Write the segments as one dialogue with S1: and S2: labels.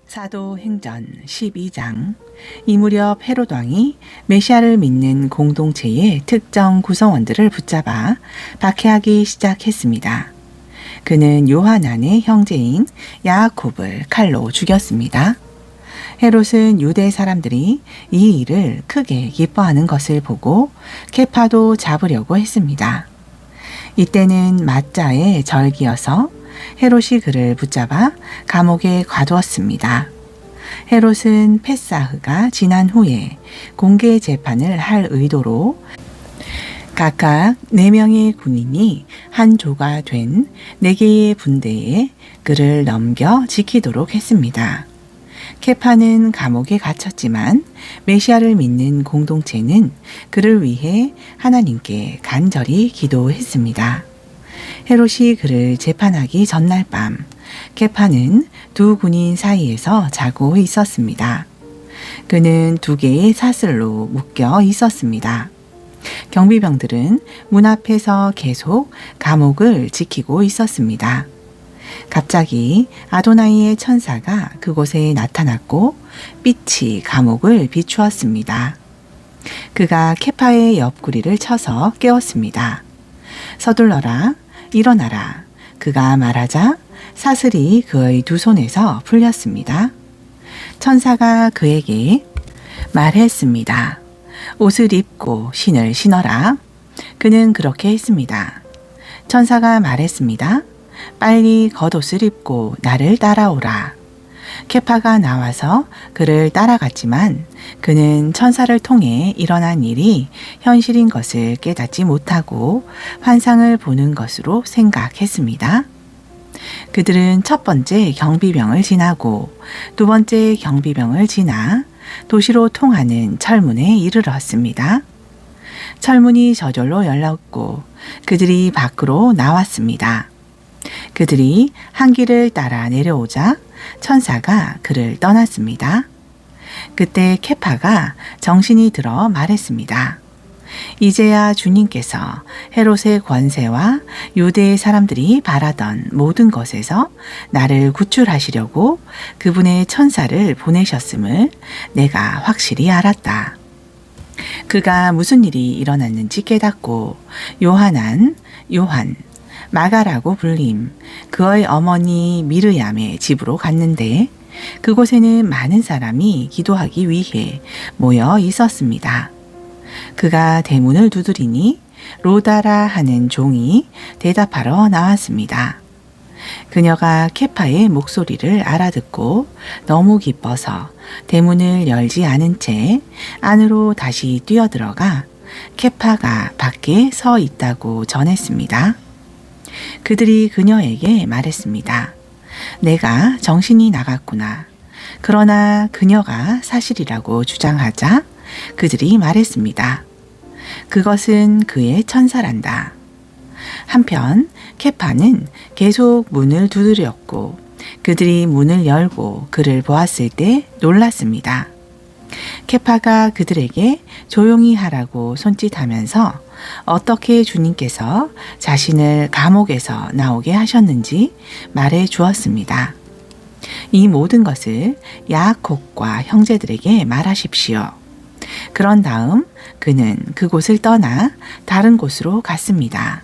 S1: 사도행전 12장. 이 무렵 헤롯 왕이 메시아를 믿는 공동체의 특정 구성원들을 붙잡아 박해하기 시작했습니다. 그는 요하난의 형제인 야아콥을 칼로 죽였습니다. 헤롯은 유대 사람들이 이 일을 크게 기뻐하는 것을 보고 케파도 잡으려고 했습니다. 이때는 맞자의 절기여서 헤롯이 그를 붙잡아 감옥에 가두었습니다. 헤롯은 페사흐가 지난 후에 공개 재판을 할 의도로 각각 4명의 군인이 한 조가 된 4개의 분대에 그를 넘겨 지키도록 했습니다. 케파는 감옥에 갇혔지만 메시아를 믿는 공동체는 그를 위해 하나님께 간절히 기도했습니다. 헤롯이 그를 재판하기 전날 밤, 케파는 두 군인 사이에서 자고 있었습니다. 그는 2개의 사슬로 묶여 있었습니다. 경비병들은 문 앞에서 계속 감옥을 지키고 있었습니다. 갑자기 아도나이의 천사가 그곳에 나타났고 빛이 감옥을 비추었습니다. 그가 케파의 옆구리를 쳐서 깨웠습니다. 서둘러라, 일어나라. 그가 말하자 사슬이 그의 2 손에서 풀렸습니다. 천사가 그에게 말했습니다. 옷을 입고 신을 신어라. 그는 그렇게 했습니다. 천사가 말했습니다. 빨리 겉옷을 입고 나를 따라오라. 케파가 나와서 그를 따라갔지만 그는 천사를 통해 일어난 일이 현실인 것을 깨닫지 못하고 환상을 보는 것으로 생각했습니다. 그들은 첫 번째 경비병을 지나고 2번째 경비병을 지나 도시로 통하는 철문에 이르렀습니다. 철문이 저절로 열렸고 그들이 밖으로 나왔습니다. 그들이 한 길을 따라 내려오자 천사가 그를 떠났습니다. 그때 케파가 정신이 들어 말했습니다. 이제야 주님께서 헤롯의 권세와 유대의 사람들이 바라던 모든 것에서 나를 구출하시려고 그분의 천사를 보내셨음을 내가 확실히 알았다. 그가 무슨 일이 일어났는지 깨닫고 요한, 마가라고 불림, 그의 어머니 미르얌의 집으로 갔는데 그곳에는 많은 사람이 기도하기 위해 모여 있었습니다. 그가 대문을 두드리니 로다라 하는 종이 대답하러 나왔습니다. 그녀가 케파의 목소리를 알아듣고 너무 기뻐서 대문을 열지 않은 채 안으로 다시 뛰어들어가 케파가 밖에 서 있다고 전했습니다. 그들이 그녀에게 말했습니다. 내가 정신이 나갔구나. 그러나 그녀가 사실이라고 주장하자 그들이 말했습니다. 그것은 그의 천사란다. 한편 케파는 계속 문을 두드렸고 그들이 문을 열고 그를 보았을 때 놀랐습니다. 케파가 그들에게 조용히 하라고 손짓하면서 어떻게 주님께서 자신을 감옥에서 나오게 하셨는지 말해 주었습니다. 이 모든 것을 야아콥과 형제들에게 말하십시오. 그런 다음 그는 그곳을 떠나 다른 곳으로 갔습니다.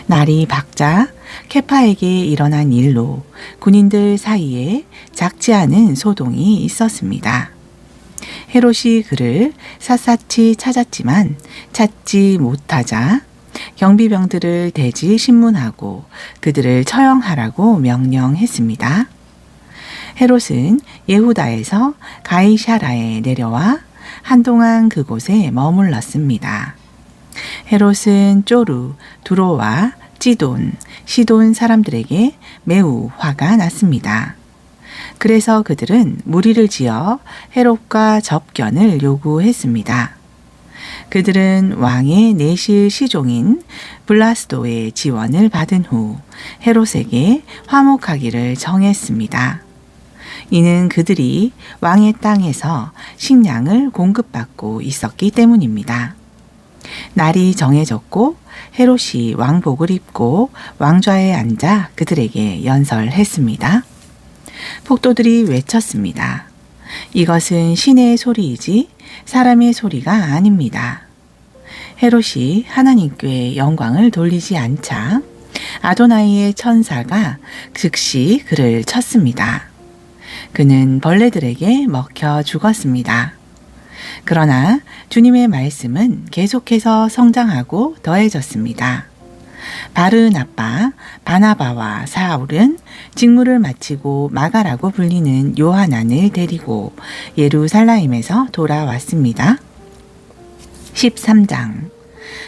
S1: 날이 밝자 케파에게 일어난 일로 군인들 사이에 작지 않은 소동이 있었습니다. 헤롯이 그를 샅샅이 찾았지만 찾지 못하자 경비병들을 대지 신문하고 그들을 처형하라고 명령했습니다. 헤롯은 예후다에서 가이사라에 내려와 한동안 그곳에 머물렀습니다. 헤롯은 쪼르, 두로와 찌돈, 시돈 사람들에게 매우 화가 났습니다. 그래서 그들은 무리를 지어 헤롯과 접견을 요구했습니다. 그들은 왕의 내실 시종인 블라스도의 지원을 받은 후 헤롯에게 화목하기를 정했습니다. 이는 그들이 왕의 땅에서 식량을 공급받고 있었기 때문입니다. 날이 정해졌고 헤롯이 왕복을 입고 왕좌에 앉아 그들에게 연설했습니다. 폭도들이 외쳤습니다. 이것은 신의 소리이지 사람의 소리가 아닙니다. 헤롯이 하나님께 영광을 돌리지 않자 아도나이의 천사가 즉시 그를 쳤습니다. 그는 벌레들에게 먹혀 죽었습니다. 그러나 주님의 말씀은 계속해서 성장하고 더해졌습니다. 바르나바, 바나바와 사울은 직무를 마치고 마가라고 불리는 요하난을 데리고 예루살렘에서 돌아왔습니다. 13장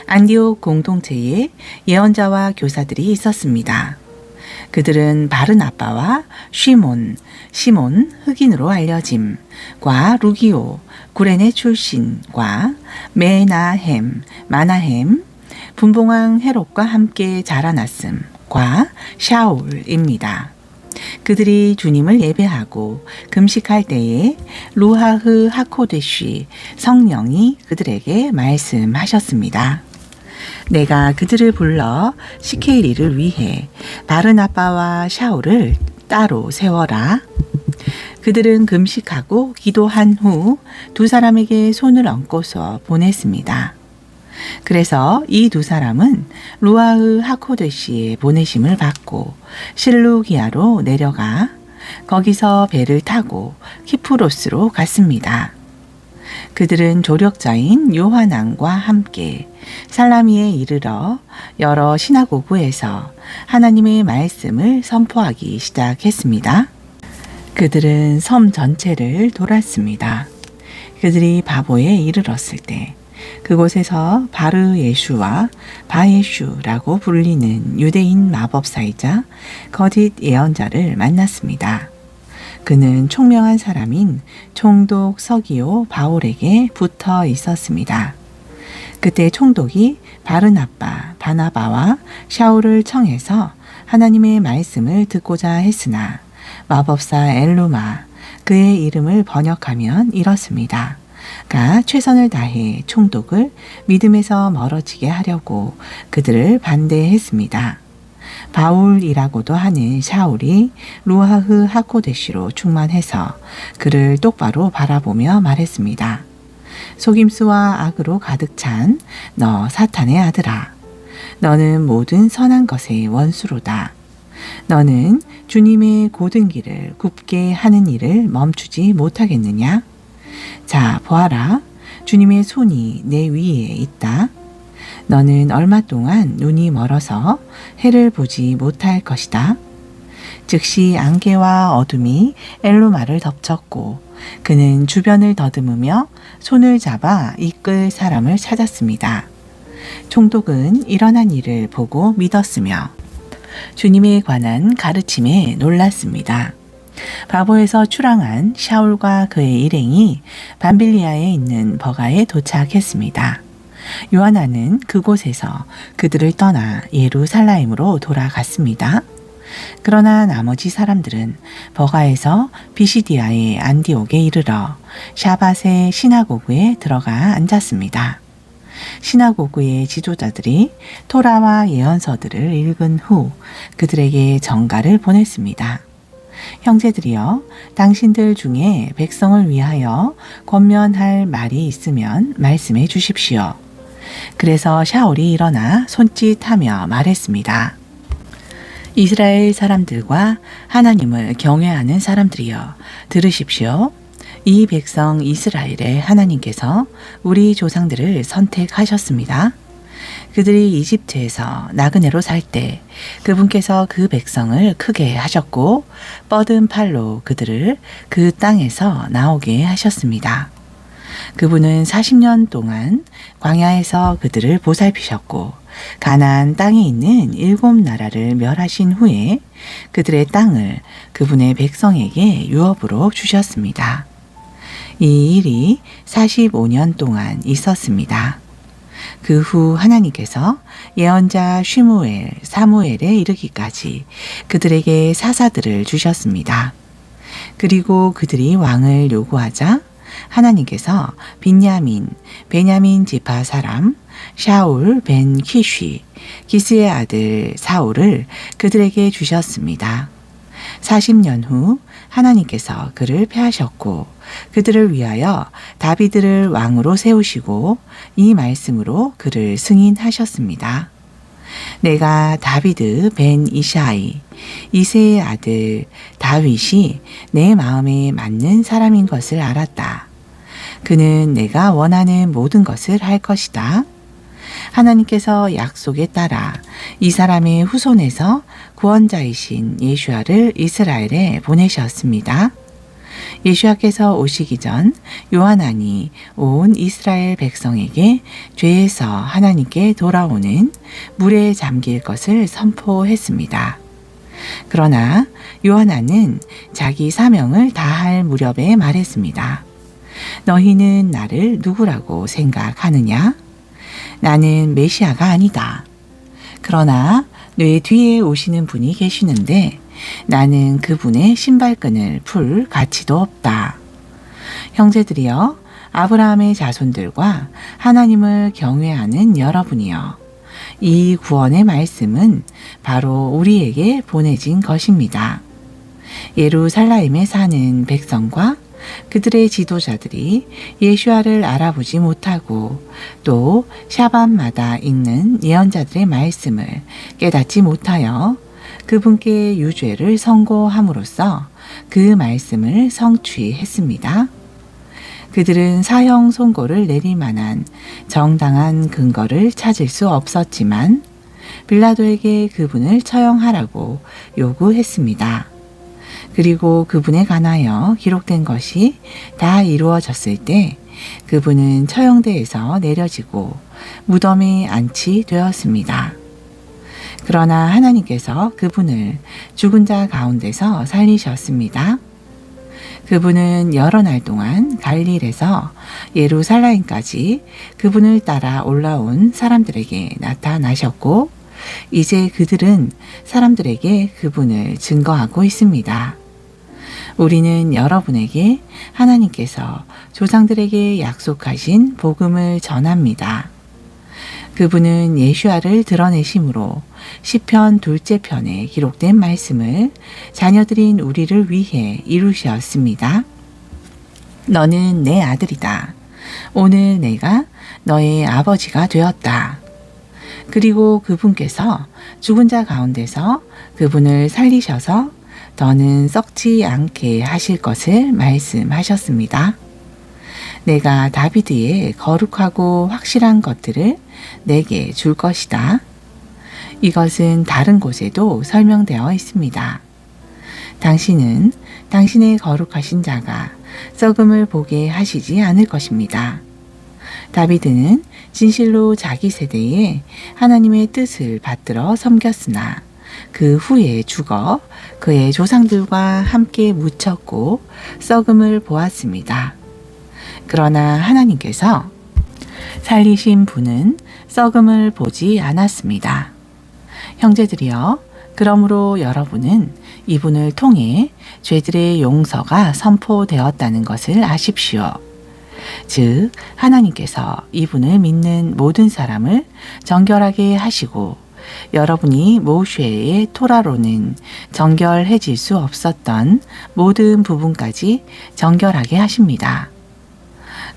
S1: 안디옥 공동체에 예언자와 교사들이 있었습니다. 그들은 바르나바와 시몬 흑인으로 알려짐과 루기오, 구레네 출신과 마나햄, 분봉왕 헤롯과 함께 자라났음과 샤울입니다. 그들이 주님을 예배하고 금식할 때에 루하흐 하코데쉬 성령이 그들에게 말씀하셨습니다. 내가 그들을 불러 시킬 일을 위해 바르나바와 샤울을 따로 세워라. 그들은 금식하고 기도한 후 두 사람에게 손을 얹고서 보냈습니다. 그래서 이 두 사람은 루아흐 하코데시의 보내심을 받고 실루기아로 내려가 거기서 배를 타고 키프로스로 갔습니다. 그들은 조력자인 요하난과 함께 살라미에 이르러 여러 시나고그에서 하나님의 말씀을 선포하기 시작했습니다. 그들은 섬 전체를 돌았습니다. 그들이 바보에 이르렀을 때 그곳에서 바르 예슈와 바예슈라고 불리는 유대인 마법사이자 거짓 예언자를 만났습니다. 그는 총명한 사람인 총독 서기오 바울에게 붙어 있었습니다. 그때 총독이 바르나바, 바나바와 샤울을 청해서 하나님의 말씀을 듣고자 했으나 마법사 엘루마, 그의 이름을 번역하면 이렇습니다. 가 최선을 다해 총독을 믿음에서 멀어지게 하려고 그들을 반대했습니다. 바울이라고도 하는 샤울이 루하흐 하코데시로 충만해서 그를 똑바로 바라보며 말했습니다. 속임수와 악으로 가득 찬 너 사탄의 아들아, 너는 모든 선한 것의 원수로다. 너는 주님의 고든 길을 굽게 하는 일을 멈추지 못하겠느냐? 자, 보아라. 주님의 손이 내 위에 있다. 너는 얼마 동안 눈이 멀어서 해를 보지 못할 것이다. 즉시 안개와 어둠이 엘루마를 덮쳤고 그는 주변을 더듬으며 손을 잡아 이끌 사람을 찾았습니다. 총독은 일어난 일을 보고 믿었으며 주님에 관한 가르침에 놀랐습니다. 바보에서 출항한 샤울과 그의 일행이 밤빌리아에 있는 버가에 도착했습니다. 요하나는 그곳에서 그들을 떠나 예루살렘으로 돌아갔습니다. 그러나 나머지 사람들은 버가에서 비시디아의 안디옥에 이르러 샤밧의 시나고그에 들어가 앉았습니다. 시나고그의 지도자들이 토라와 예언서들을 읽은 후 그들에게 전가를 보냈습니다. 형제들이여, 당신들 중에 백성을 위하여 권면할 말이 있으면 말씀해 주십시오. 그래서 샤울이 일어나 손짓하며 말했습니다. 이스라엘 사람들과 하나님을 경외하는 사람들이여, 들으십시오. 이 백성 이스라엘의 하나님께서 우리 조상들을 선택하셨습니다. 그들이 이집트에서 나그네로 살 때 그분께서 그 백성을 크게 하셨고 뻗은 팔로 그들을 그 땅에서 나오게 하셨습니다. 그분은 40년 동안 광야에서 그들을 보살피셨고 가나안 땅에 있는 7 나라를 멸하신 후에 그들의 땅을 그분의 백성에게 유업으로 주셨습니다. 이 일이 45년 동안 있었습니다. 그 후 하나님께서 예언자 쉬무엘, 사무엘에 이르기까지 그들에게 사사들을 주셨습니다. 그리고 그들이 왕을 요구하자 하나님께서 베냐민 지파 사람 샤울 벤 키쉬, 기스의 아들 사울을 그들에게 주셨습니다. 40년 후 하나님께서 그를 패하셨고 그들을 위하여 다비드를 왕으로 세우시고 이 말씀으로 그를 승인하셨습니다. 내가 다비드 벤 이샤이 이새의 아들 다윗이 내 마음에 맞는 사람인 것을 알았다. 그는 내가 원하는 모든 것을 할 것이다. 하나님께서 약속에 따라 이 사람의 후손에서 구원자이신 예수아를 이스라엘에 보내셨습니다. 예수아께서 오시기 전 요한안이 온 이스라엘 백성에게 죄에서 하나님께 돌아오는 물에 잠길 것을 선포했습니다. 그러나 요한안은 자기 사명을 다할 무렵에 말했습니다. 너희는 나를 누구라고 생각하느냐? 나는 메시아가 아니다. 그러나 내 뒤에 오시는 분이 계시는데 나는 그분의 신발끈을 풀 가치도 없다. 형제들이여, 아브라함의 자손들과 하나님을 경외하는 여러분이여, 이 구원의 말씀은 바로 우리에게 보내진 것입니다. 예루살렘에 사는 백성과 그들의 지도자들이 예수아를 알아보지 못하고 또 샤밧마다 읽는 예언자들의 말씀을 깨닫지 못하여 그분께 유죄를 선고함으로써 그 말씀을 성취했습니다. 그들은 사형 선고를 내릴 만한 정당한 근거를 찾을 수 없었지만 빌라도에게 그분을 처형하라고 요구했습니다. 그리고 그분에 관하여 기록된 것이 다 이루어졌을 때 그분은 처형대에서 내려지고 무덤에 안치되었습니다. 그러나 하나님께서 그분을 죽은 자 가운데서 살리셨습니다. 그분은 여러 날 동안 갈릴에서 예루살렘까지 그분을 따라 올라온 사람들에게 나타나셨고 이제 그들은 사람들에게 그분을 증거하고 있습니다. 우리는 여러분에게 하나님께서 조상들에게 약속하신 복음을 전합니다. 그분은 예수아를 드러내심으로 시편 2째 편에 기록된 말씀을 자녀들인 우리를 위해 이루셨습니다. 너는 내 아들이다. 오늘 내가 너의 아버지가 되었다. 그리고 그분께서 죽은 자 가운데서 그분을 살리셔서 더는 썩지 않게 하실 것을 말씀하셨습니다. 내가 다비드의 거룩하고 확실한 것들을 내게 줄 것이다. 이것은 다른 곳에도 설명되어 있습니다. 당신은 당신의 거룩하신 자가 썩음을 보게 하시지 않을 것입니다. 다비드는 진실로 자기 세대에 하나님의 뜻을 받들어 섬겼으나 그 후에 죽어 그의 조상들과 함께 묻혔고 썩음을 보았습니다. 그러나 하나님께서 살리신 분은 썩음을 보지 않았습니다. 형제들이여, 그러므로 여러분은 이분을 통해 죄들의 용서가 선포되었다는 것을 아십시오. 즉, 하나님께서 이분을 믿는 모든 사람을 정결하게 하시고 여러분이 모세의 토라로는 정결해질 수 없었던 모든 부분까지 정결하게 하십니다.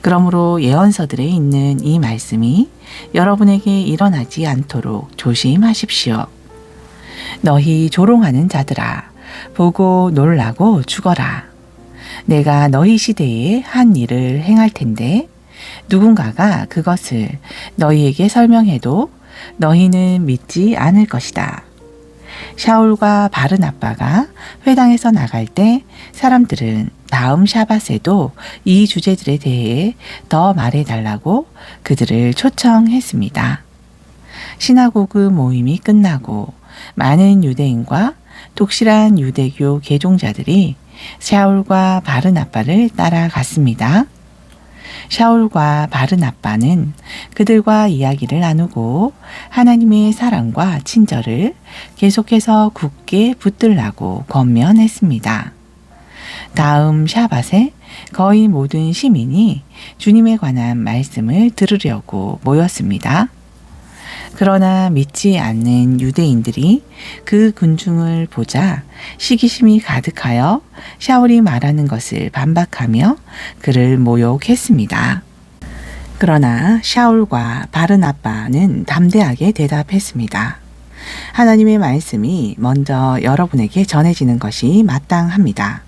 S1: 그러므로 예언서들에 있는 이 말씀이 여러분에게 일어나지 않도록 조심하십시오. 너희 조롱하는 자들아, 보고 놀라고 죽어라. 내가 너희 시대에 한 일을 행할 텐데 누군가가 그것을 너희에게 설명해도 너희는 믿지 않을 것이다. 샤울과 바르나바가 회당에서 나갈 때 사람들은 다음 샤밧에도 이 주제들에 대해 더 말해달라고 그들을 초청했습니다. 시나고그 모임이 끝나고 많은 유대인과 독실한 유대교 개종자들이 샤울과 바르나바를 따라갔습니다. 샤울과 바르나바는 그들과 이야기를 나누고 하나님의 사랑과 친절을 계속해서 굳게 붙들라고 권면했습니다. 다음 샤밧에 거의 모든 시민이 주님에 관한 말씀을 들으려고 모였습니다. 그러나 믿지 않는 유대인들이 그 군중을 보자 시기심이 가득하여 샤울이 말하는 것을 반박하며 그를 모욕했습니다. 그러나 샤울과 바르나바는 담대하게 대답했습니다. 하나님의 말씀이 먼저 여러분에게 전해지는 것이 마땅합니다.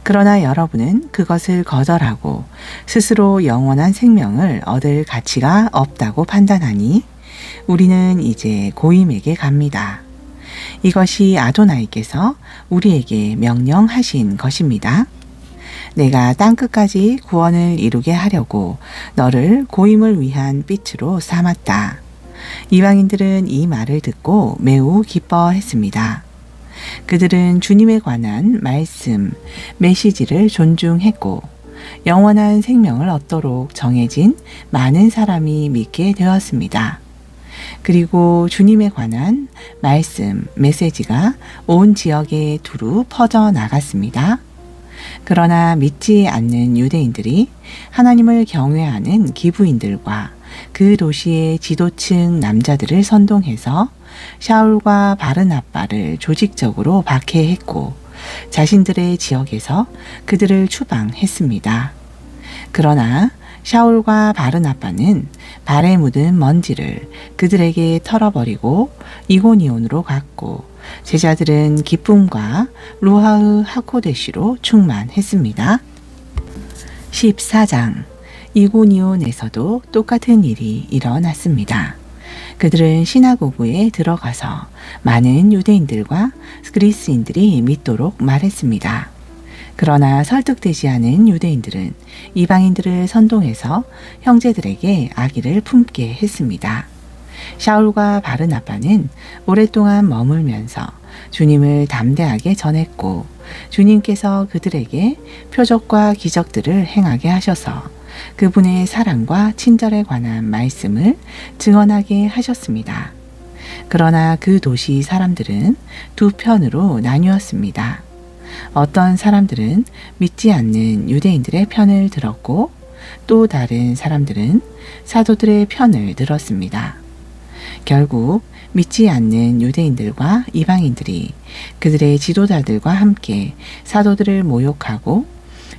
S1: 그러나 여러분은 그것을 거절하고 스스로 영원한 생명을 얻을 가치가 없다고 판단하니 우리는 이제 고임에게 갑니다. 이것이 아도나이께서 우리에게 명령하신 것입니다. 내가 땅끝까지 구원을 이루게 하려고 너를 고임을 위한 빛으로 삼았다. 이방인들은 이 말을 듣고 매우 기뻐했습니다. 그들은 주님에 관한 말씀, 메시지를 존중했고 영원한 생명을 얻도록 정해진 많은 사람이 믿게 되었습니다. 그리고 주님에 관한 말씀, 메시지가 온 지역에 두루 퍼져 나갔습니다. 그러나 믿지 않는 유대인들이 하나님을 경외하는 기브인들과 그 도시의 지도층 남자들을 선동해서 샤울과 바르나바를 조직적으로 박해했고 자신들의 지역에서 그들을 추방했습니다. 그러나 샤울과 바르나바는 발에 묻은 먼지를 그들에게 털어버리고 이고니온으로 갔고 제자들은 기쁨과 루하흐 하코데시로 충만했습니다. 14장 이고니온에서도 똑같은 일이 일어났습니다. 그들은 시나고그에 들어가서 많은 유대인들과 그리스인들이 믿도록 말했습니다. 그러나 설득되지 않은 유대인들은 이방인들을 선동해서 형제들에게 악의를 품게 했습니다. 샤울과 바르나바는 오랫동안 머물면서 주님을 담대하게 전했고 주님께서 그들에게 표적과 기적들을 행하게 하셔서 그분의 사랑과 친절에 관한 말씀을 증언하게 하셨습니다. 그러나 그 도시 사람들은 두 편으로 나뉘었습니다. 어떤 사람들은 믿지 않는 유대인들의 편을 들었고 또 다른 사람들은 사도들의 편을 들었습니다. 결국 믿지 않는 유대인들과 이방인들이 그들의 지도자들과 함께 사도들을 모욕하고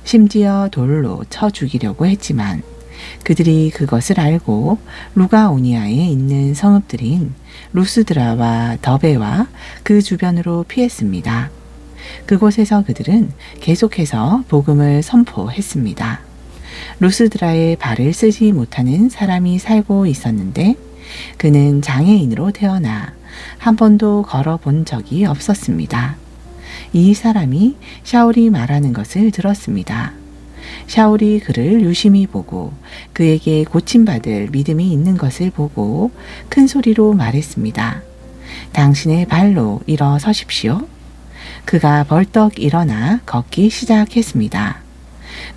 S1: 심지어 돌로 쳐 죽이려고 했지만 그들이 그것을 알고 루가오니아에 있는 성읍들인 루스드라와 더베와 그 주변으로 피했습니다. 그곳에서 그들은 계속해서 복음을 선포했습니다. 루스드라에 발을 쓰지 못하는 사람이 살고 있었는데 그는 장애인으로 태어나 한 번도 걸어본 적이 없었습니다. 이 사람이 샤울이 말하는 것을 들었습니다. 샤울이 그를 유심히 보고 그에게 고침받을 믿음이 있는 것을 보고 큰 소리로 말했습니다. 당신의 발로 일어서십시오. 그가 벌떡 일어나 걷기 시작했습니다.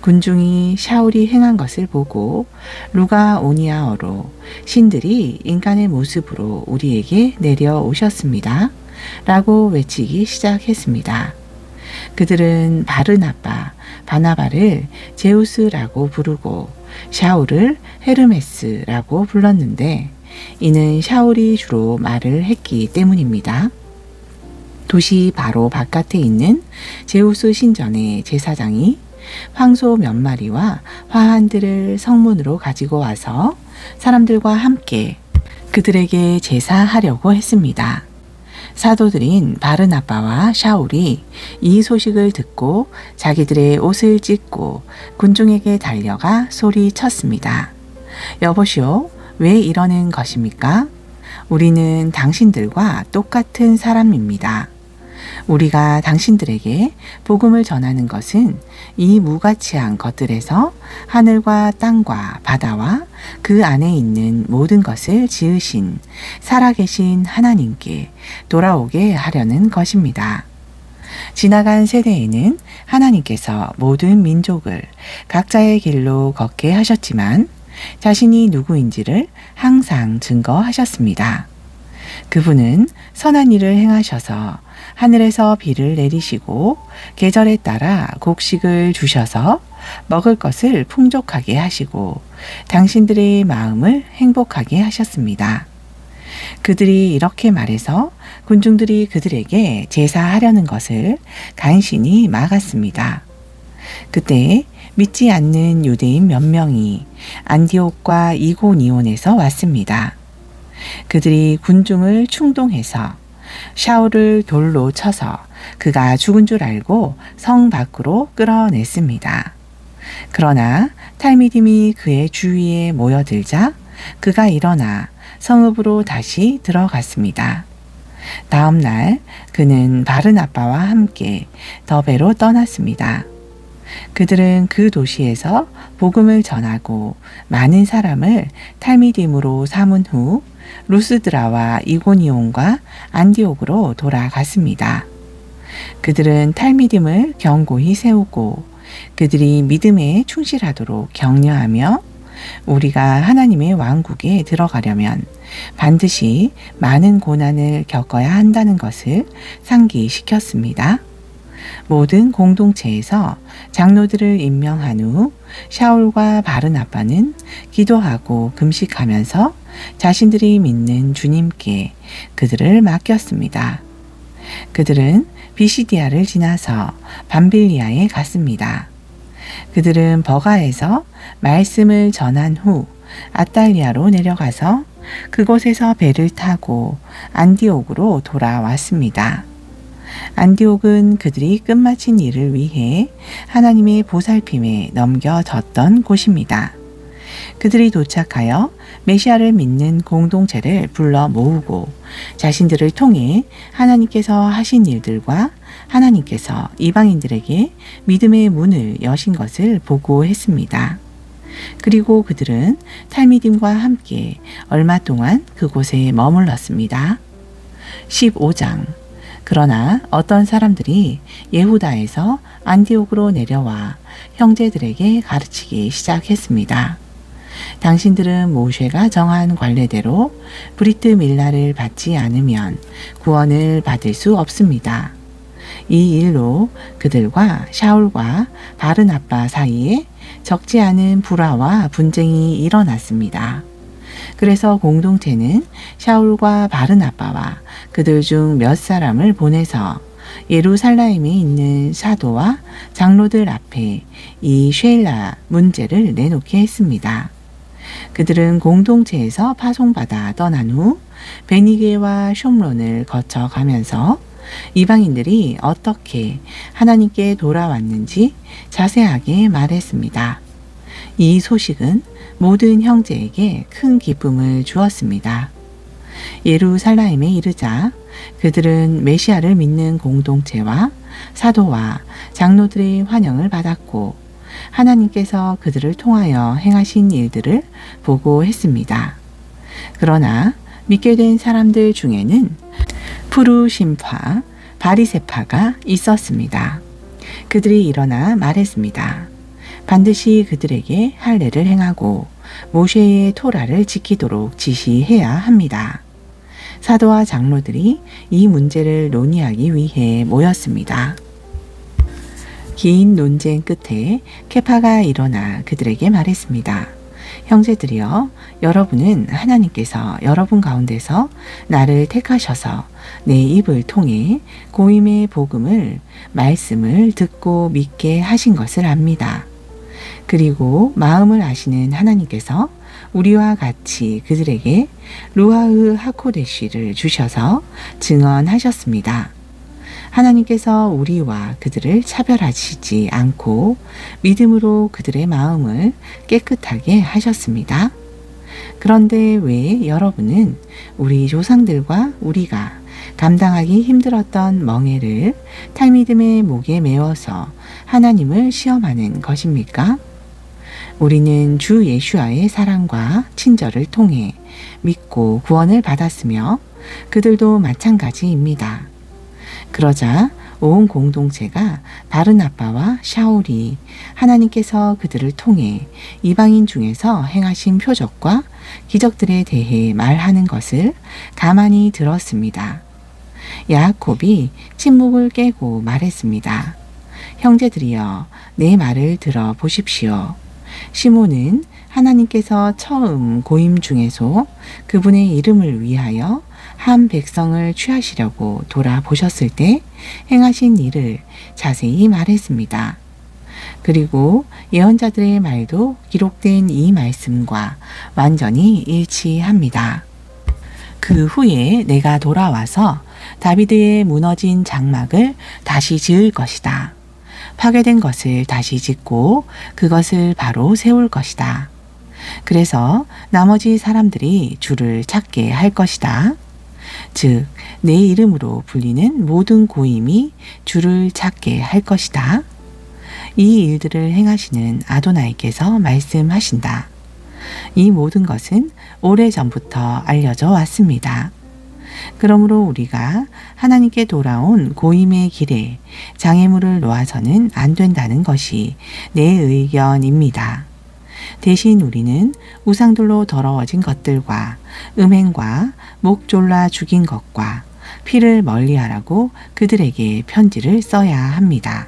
S1: 군중이 샤울이 행한 것을 보고 루가오니아어로 신들이 인간의 모습으로 우리에게 내려오셨습니다. 라고 외치기 시작했습니다. 그들은 바르나바, 바나바를 제우스라고 부르고 샤울을 헤르메스라고 불렀는데 이는 샤울이 주로 말을 했기 때문입니다. 도시 바로 바깥에 있는 제우스 신전의 제사장이 황소 몇 마리와 화환들을 성문으로 가지고 와서 사람들과 함께 그들에게 제사하려고 했습니다. 사도들인 바르나바와 샤울이 이 소식을 듣고 자기들의 옷을 찢고 군중에게 달려가 소리쳤습니다. 여보시오, 왜 이러는 것입니까? 우리는 당신들과 똑같은 사람입니다. 우리가 당신들에게 복음을 전하는 것은 이 무가치한 것들에서 하늘과 땅과 바다와 그 안에 있는 모든 것을 지으신 살아계신 하나님께 돌아오게 하려는 것입니다. 지나간 세대에는 하나님께서 모든 민족을 각자의 길로 걷게 하셨지만 자신이 누구인지를 항상 증거하셨습니다. 그분은 선한 일을 행하셔서 하늘에서 비를 내리시고 계절에 따라 곡식을 주셔서 먹을 것을 풍족하게 하시고 당신들의 마음을 행복하게 하셨습니다. 그들이 이렇게 말해서 군중들이 그들에게 제사하려는 것을 간신히 막았습니다. 그때 믿지 않는 유대인 몇 명이 안디옥과 이고니온에서 왔습니다. 그들이 군중을 충동해서 샤울을 돌로 쳐서 그가 죽은 줄 알고 성 밖으로 끌어냈습니다. 그러나 탈미딤이 그의 주위에 모여들자 그가 일어나 성읍으로 다시 들어갔습니다. 다음 날 그는 바르나바와 함께 더베로 떠났습니다. 그들은 그 도시에서 복음을 전하고 많은 사람을 탈미딤으로 삼은 후 루스드라와 이고니온과 안디옥으로 돌아갔습니다. 그들은 탈미딤을 견고히 세우고 그들이 믿음에 충실하도록 격려하며 우리가 하나님의 왕국에 들어가려면 반드시 많은 고난을 겪어야 한다는 것을 상기시켰습니다. 모든 공동체에서 장로들을 임명한 후 샤울과 바르나바는 기도하고 금식하면서 자신들이 믿는 주님께 그들을 맡겼습니다. 그들은 비시디아를 지나서 밤빌리아에 갔습니다. 그들은 버가에서 말씀을 전한 후 아탈리아로 내려가서 그곳에서 배를 타고 안디옥으로 돌아왔습니다. 안디옥은 그들이 끝마친 일을 위해 하나님의 보살핌에 넘겨졌던 곳입니다. 그들이 도착하여 메시아를 믿는 공동체를 불러 모으고 자신들을 통해 하나님께서 하신 일들과 하나님께서 이방인들에게 믿음의 문을 여신 것을 보고했습니다. 그리고 그들은 탈미딤과 함께 얼마 동안 그곳에 머물렀습니다. 15장. 그러나 어떤 사람들이 예후다에서 안디옥으로 내려와 형제들에게 가르치기 시작했습니다. 당신들은 모세가 정한 관례대로 브리트 밀라를 받지 않으면 구원을 받을 수 없습니다. 이 일로 그들과 샤울과 바르나바 사이에 적지 않은 불화와 분쟁이 일어났습니다. 그래서 공동체는 샤울과 바르나바와 그들 중 몇 사람을 보내서 예루살렘에 있는 사도와 장로들 앞에 이 쉐일라 문제를 내놓게 했습니다. 그들은 공동체에서 파송받아 떠난 후 베니게와 숑론을 거쳐가면서 이방인들이 어떻게 하나님께 돌아왔는지 자세하게 말했습니다. 이 소식은 모든 형제에게 큰 기쁨을 주었습니다. 예루살렘에 이르자 그들은 메시아를 믿는 공동체와 사도와 장로들의 환영을 받았고 하나님께서 그들을 통하여 행하신 일들을 보고했습니다. 그러나 믿게 된 사람들 중에는 푸르심파, 바리새파가 있었습니다. 그들이 일어나 말했습니다. 반드시 그들에게 할례를 행하고 모세의 토라를 지키도록 지시해야 합니다. 사도와 장로들이 이 문제를 논의하기 위해 모였습니다. 긴 논쟁 끝에 케파가 일어나 그들에게 말했습니다. 형제들이여, 여러분은 하나님께서 여러분 가운데서 나를 택하셔서 내 입을 통해 고임의 복음을, 말씀을 듣고 믿게 하신 것을 압니다. 그리고 마음을 아시는 하나님께서 우리와 같이 그들에게 루아흐 하코데시를 주셔서 증언하셨습니다. 하나님께서 우리와 그들을 차별하시지 않고 믿음으로 그들의 마음을 깨끗하게 하셨습니다. 그런데 왜 여러분은 우리 조상들과 우리가 감당하기 힘들었던 멍에를 탈미듬의 목에 메워서 하나님을 시험하는 것입니까? 우리는 주 예수와의 사랑과 친절을 통해 믿고 구원을 받았으며 그들도 마찬가지입니다. 그러자 온 공동체가 바르나바와 샤울이 하나님께서 그들을 통해 이방인 중에서 행하신 표적과 기적들에 대해 말하는 것을 가만히 들었습니다. 야곱이 침묵을 깨고 말했습니다. 형제들이여, 내 말을 들어 보십시오. 시몬은 하나님께서 처음 고임 중에서 그분의 이름을 위하여 한 백성을 취하시려고 돌아보셨을 때 행하신 일을 자세히 말했습니다. 그리고 예언자들의 말도 기록된 이 말씀과 완전히 일치합니다. 그 후에 내가 돌아와서 다비드의 무너진 장막을 다시 지을 것이다. 파괴된 것을 다시 짓고 그것을 바로 세울 것이다. 그래서 나머지 사람들이 주를 찾게 할 것이다. 즉, 내 이름으로 불리는 모든 고임이 주를 찾게 할 것이다. 이 일들을 행하시는 아도나이께서 말씀하신다. 이 모든 것은 오래전부터 알려져 왔습니다. 그러므로 우리가 하나님께 돌아온 고임의 길에 장애물을 놓아서는 안 된다는 것이 내 의견입니다. 대신 우리는 우상들로 더러워진 것들과 음행과 목 졸라 죽인 것과 피를 멀리하라고 그들에게 편지를 써야 합니다.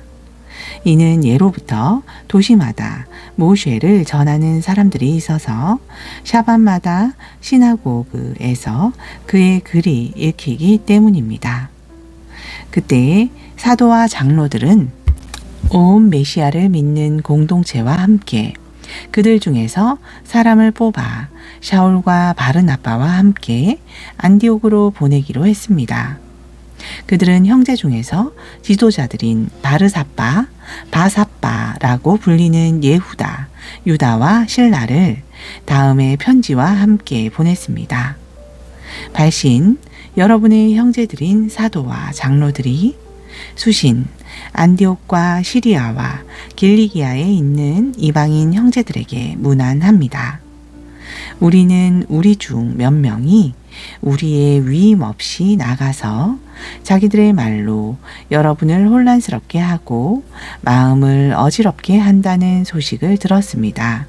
S1: 이는 예로부터 도시마다 모쉐를 전하는 사람들이 있어서 샤밤마다 시나고그에서 그의 글이 읽히기 때문입니다. 그때 사도와 장로들은 온 메시아를 믿는 공동체와 함께 그들 중에서 사람을 뽑아 샤울과 바르나바와 함께 안디옥으로 보내기로 했습니다. 그들은 형제 중에서 지도자들인 바르사빠, 바사빠라고 불리는 예후다, 유다와 실라를 다음에 편지와 함께 보냈습니다. 발신, 여러분의 형제들인 사도와 장로들이 수신, 안디옥과 시리아와 길리기아에 있는 이방인 형제들에게 문안합니다. 우리는 우리 중 몇 명이 우리의 위임 없이 나가서 자기들의 말로 여러분을 혼란스럽게 하고 마음을 어지럽게 한다는 소식을 들었습니다.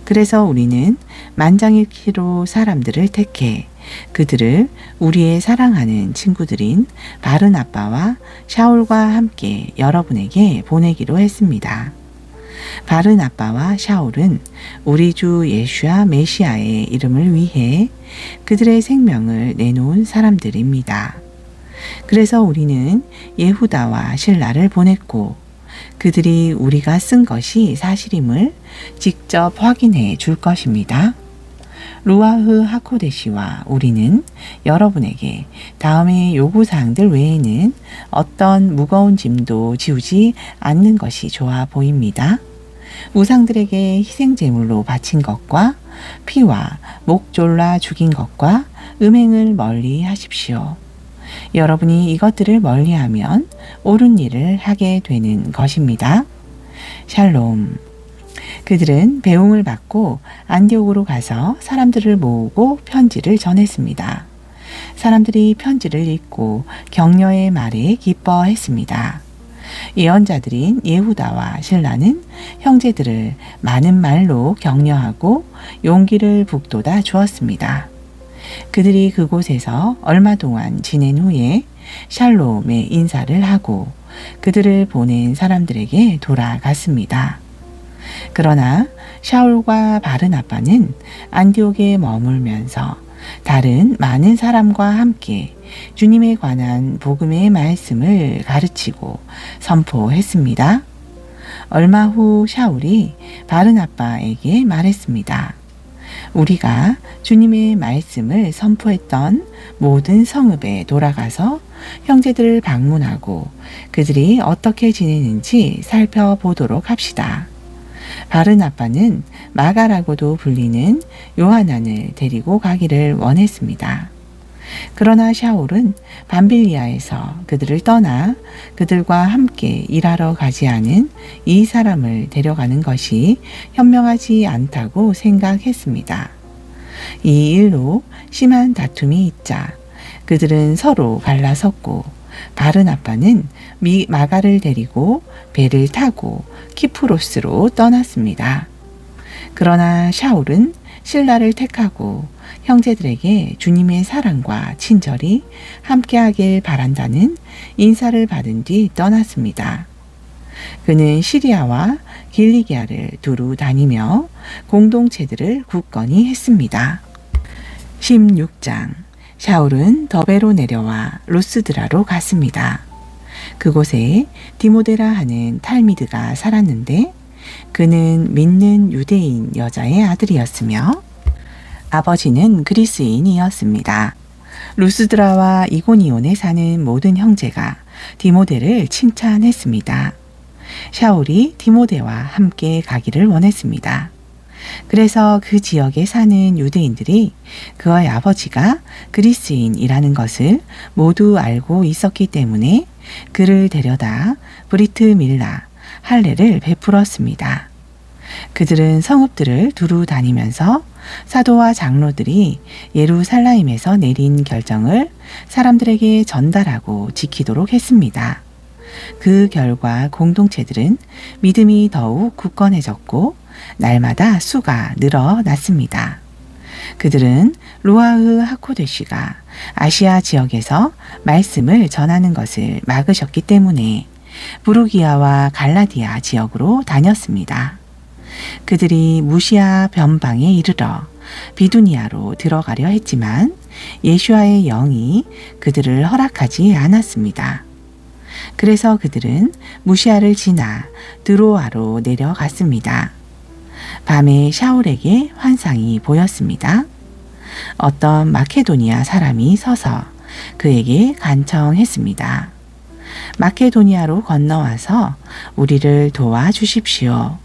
S1: 그래서 우리는 만장일치로 사람들을 택해 그들을 우리의 사랑하는 친구들인 바르나바와 샤울과 함께 여러분에게 보내기로 했습니다. 바르나바와 샤울은 우리 주 예수와 메시아의 이름을 위해 그들의 생명을 내놓은 사람들입니다. 그래서 우리는 예후다와 실라를 보냈고 그들이 우리가 쓴 것이 사실임을 직접 확인해 줄 것입니다. 루아흐 하코데시와 우리는 여러분에게 다음의 요구사항들 외에는 어떤 무거운 짐도 지우지 않는 것이 좋아 보입니다. 우상들에게 희생제물로 바친 것과 피와 목 졸라 죽인 것과 음행을 멀리 하십시오. 여러분이 이것들을 멀리하면 옳은 일을 하게 되는 것입니다. 샬롬. 그들은 배웅을 받고 안디옥으로 가서 사람들을 모으고 편지를 전했습니다. 사람들이 편지를 읽고 격려의 말에 기뻐했습니다. 예언자들인 예후다와 실라는 형제들을 많은 말로 격려하고 용기를 북돋아 주었습니다. 그들이 그곳에서 얼마 동안 지낸 후에 샬롬의 인사를 하고 그들을 보낸 사람들에게 돌아갔습니다. 그러나 샤울과 바르나바는 안디옥에 머물면서 다른 많은 사람과 함께 주님에 관한 복음의 말씀을 가르치고 선포했습니다. 얼마 후 샤울이 바르나바에게 말했습니다. 우리가 주님의 말씀을 선포했던 모든 성읍에 돌아가서 형제들을 방문하고 그들이 어떻게 지내는지 살펴보도록 합시다. 바르나바는 마가라고도 불리는 요하난을 데리고 가기를 원했습니다. 그러나 샤울은 밤빌리아에서 그들을 떠나 그들과 함께 일하러 가지 않은 이 사람을 데려가는 것이 현명하지 않다고 생각했습니다. 이 일로 심한 다툼이 있자 그들은 서로 갈라섰고 바르나바는 마가를 데리고 배를 타고 키프로스로 떠났습니다. 그러나 샤울은 실라를 택하고 형제들에게 주님의 사랑과 친절이 함께하길 바란다는 인사를 받은 뒤 떠났습니다. 그는 시리아와 길리기아를 두루 다니며 공동체들을 굳건히 했습니다. 16장. 샤울은 더베로 내려와 루스드라로 갔습니다. 그곳에 디모데라 하는 탈미드가 살았는데 그는 믿는 유대인 여자의 아들이었으며 아버지는 그리스인이었습니다. 루스드라와 이고니온에 사는 모든 형제가 디모데를 칭찬했습니다. 샤울이 디모데와 함께 가기를 원했습니다. 그래서 그 지역에 사는 유대인들이 그의 아버지가 그리스인이라는 것을 모두 알고 있었기 때문에 그를 데려다 브리트 밀라, 할례를 베풀었습니다. 그들은 성읍들을 두루 다니면서 사도와 장로들이 예루살렘에서 내린 결정을 사람들에게 전달하고 지키도록 했습니다. 그 결과 공동체들은 믿음이 더욱 굳건해졌고 날마다 수가 늘어났습니다. 그들은 루아흐 하코데시가 아시아 지역에서 말씀을 전하는 것을 막으셨기 때문에 부르기아와 갈라디아 지역으로 다녔습니다. 그들이 무시아 변방에 이르러 비두니아로 들어가려 했지만 예수와의 영이 그들을 허락하지 않았습니다. 그래서 그들은 무시아를 지나 드로아로 내려갔습니다. 밤에 샤울에게 환상이 보였습니다. 어떤 마케도니아 사람이 서서 그에게 간청했습니다. 마케도니아로 건너와서 우리를 도와주십시오.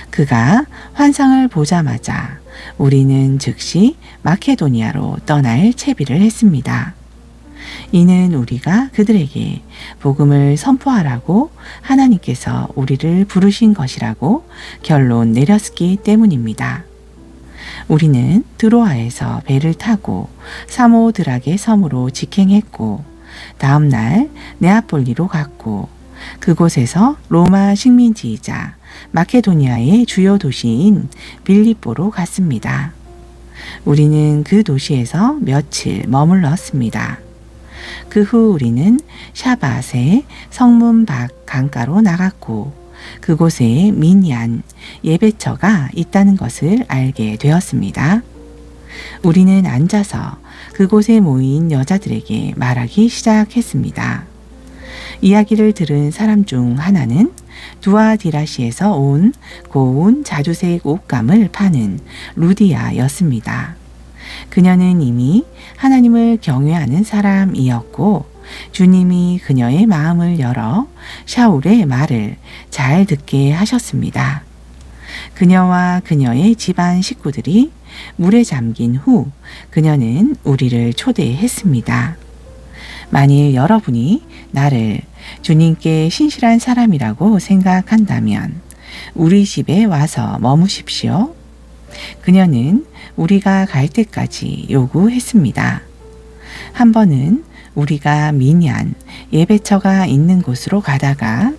S1: 그가 환상을 보자마자 우리는 즉시 마케도니아로 떠날 채비를 했습니다. 이는 우리가 그들에게 복음을 선포하라고 하나님께서 우리를 부르신 것이라고 결론 내렸기 때문입니다. 우리는 드로아에서 배를 타고 사모드락의 섬으로 직행했고 다음 날 네아폴리로 갔고 그곳에서 로마 식민지이자 마케도니아의 주요 도시인 빌립보로 갔습니다. 우리는 그 도시에서 며칠 머물렀습니다. 그 후 우리는 샤밧의 성문 밖 강가로 나갔고 그곳에 민얀 예배처가 있다는 것을 알게 되었습니다. 우리는 앉아서 그곳에 모인 여자들에게 말하기 시작했습니다. 이야기를 들은 사람 중 하나는 두아디라시에서 온 고운 자주색 옷감을 파는 루디아였습니다. 그녀는 이미 하나님을 경외하는 사람이었고 주님이 그녀의 마음을 열어 샤울의 말을 잘 듣게 하셨습니다. 그녀와 그녀의 집안 식구들이 물에 잠긴 후 그녀는 우리를 초대했습니다. 만일 여러분이 나를 주님께 신실한 사람이라고 생각한다면 우리 집에 와서 머무십시오. 그녀는 우리가 갈 때까지 요구했습니다. 한 번은 우리가 민얀 예배처가 있는 곳으로 가다가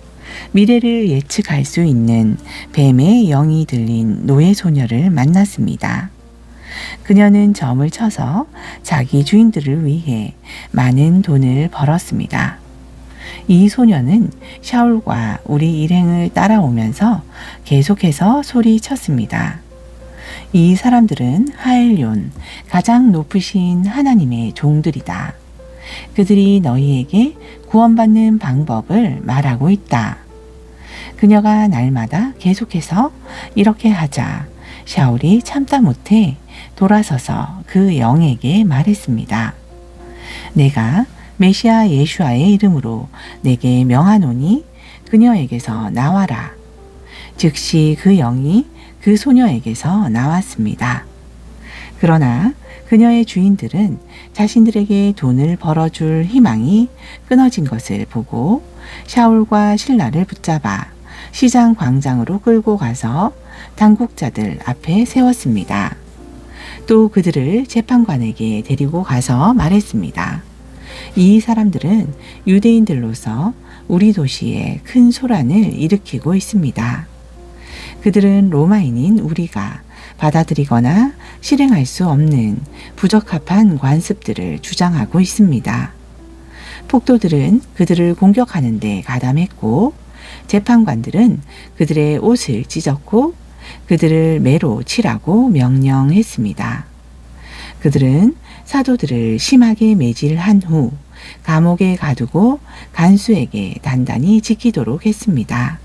S1: 미래를 예측할 수 있는 뱀의 영이 들린 노예 소녀를 만났습니다. 그녀는 점을 쳐서 자기 주인들을 위해 많은 돈을 벌었습니다. 이 소녀는 샤울과 우리 일행을 따라오면서 계속해서 소리쳤습니다. 이 사람들은 하엘yon, 가장 높으신 하나님의 종들이다. 그들이 너희에게 구원받는 방법을 말하고 있다. 그녀가 날마다 계속해서 이렇게 하자 샤울이 참다 못해 돌아서서 그 영에게 말했습니다. 내가 메시아 예수와의 이름으로 내게 명하노니 그녀에게서 나와라. 즉시 그 영이 그 소녀에게서 나왔습니다. 그러나 그녀의 주인들은 자신들에게 돈을 벌어줄 희망이 끊어진 것을 보고 샤울과 신라를 붙잡아 시장 광장으로 끌고 가서 당국자들 앞에 세웠습니다. 또 그들을 재판관에게 데리고 가서 말했습니다. 이 사람들은 유대인들로서 우리 도시에 큰 소란을 일으키고 있습니다. 그들은 로마인인 우리가 받아들이거나 실행할 수 없는 부적합한 관습들을 주장하고 있습니다. 폭도들은 그들을 공격하는 데 가담했고 재판관들은 그들의 옷을 찢었고 그들을 매로 치라고 명령했습니다. 그들은 사도들을 심하게 매질한 후 감옥에 가두고 간수에게 단단히 지키도록 했습니다.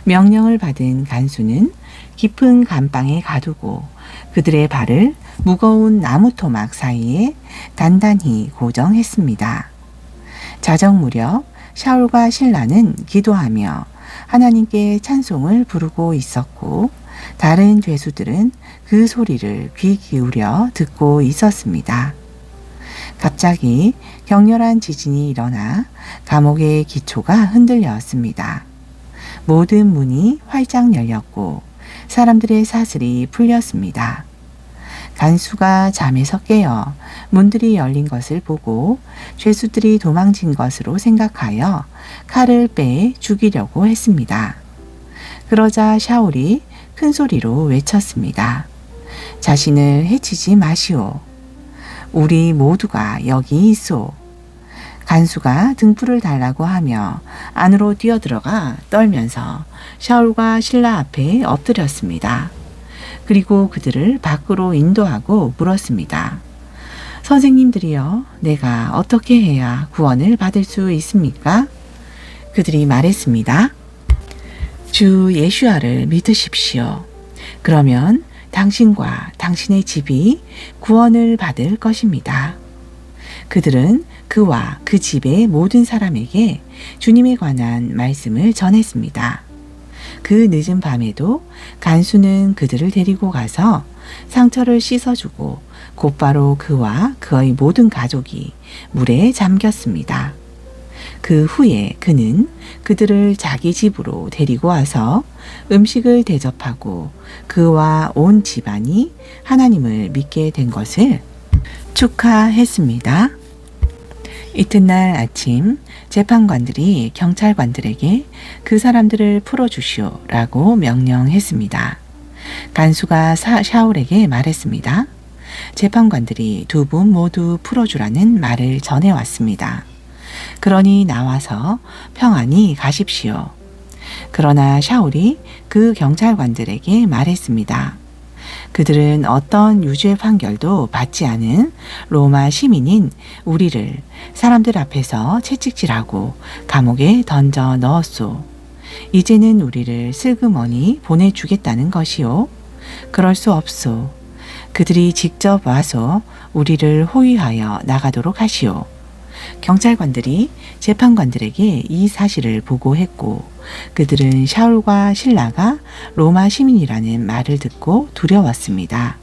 S1: 명령을 받은 간수는 깊은 감방에 가두고 그들의 발을 무거운 나무 토막 사이에 단단히 고정했습니다. 자정 무렵 샤울과 실라는 기도하며 하나님께 찬송을 부르고 있었고 다른 죄수들은 그 소리를 귀 기울여 듣고 있었습니다. 갑자기 격렬한 지진이 일어나 감옥의 기초가 흔들렸습니다. 모든 문이 활짝 열렸고 사람들의 사슬이 풀렸습니다. 간수가 잠에서 깨어 문들이 열린 것을 보고 죄수들이 도망친 것으로 생각하여 칼을 빼 죽이려고 했습니다. 그러자 샤울이 큰 소리로 외쳤습니다. 자신을 해치지 마시오. 우리 모두가 여기 있소. 간수가 등불을 달라고 하며 안으로 뛰어들어가 떨면서 샤울과 실라 앞에 엎드렸습니다. 그리고 그들을 밖으로 인도하고 물었습니다. 선생님들이여, 내가 어떻게 해야 구원을 받을 수 있습니까? 그들이 말했습니다. 주 예수야를 믿으십시오. 그러면 당신과 당신의 집이 구원을 받을 것입니다. 그들은 그와 그 집의 모든 사람에게 주님에 관한 말씀을 전했습니다. 그 늦은 밤에도 간수는 그들을 데리고 가서 상처를 씻어주고 곧바로 그와 그의 모든 가족이 물에 잠겼습니다. 그 후에 그는 그들을 자기 집으로 데리고 와서 음식을 대접하고 그와 온 집안이 하나님을 믿게 된 것을 축하했습니다. 이튿날 아침 재판관들이 경찰관들에게 그 사람들을 풀어주시오라고 명령했습니다. 간수가 샤울에게 말했습니다. 재판관들이 두 분 모두 풀어주라는 말을 전해왔습니다. 그러니 나와서 평안히 가십시오. 그러나 샤울이 그 경찰관들에게 말했습니다. 그들은 어떤 유죄 판결도 받지 않은 로마 시민인 우리를 사람들 앞에서 채찍질하고 감옥에 던져 넣었소. 이제는 우리를 슬그머니 보내주겠다는 것이요. 그럴 수 없소. 그들이 직접 와서 우리를 호위하여 나가도록 하시오. 경찰관들이 재판관들에게 이 사실을 보고했고 그들은 샤울과 실라가 로마 시민이라는 말을 듣고 두려웠습니다.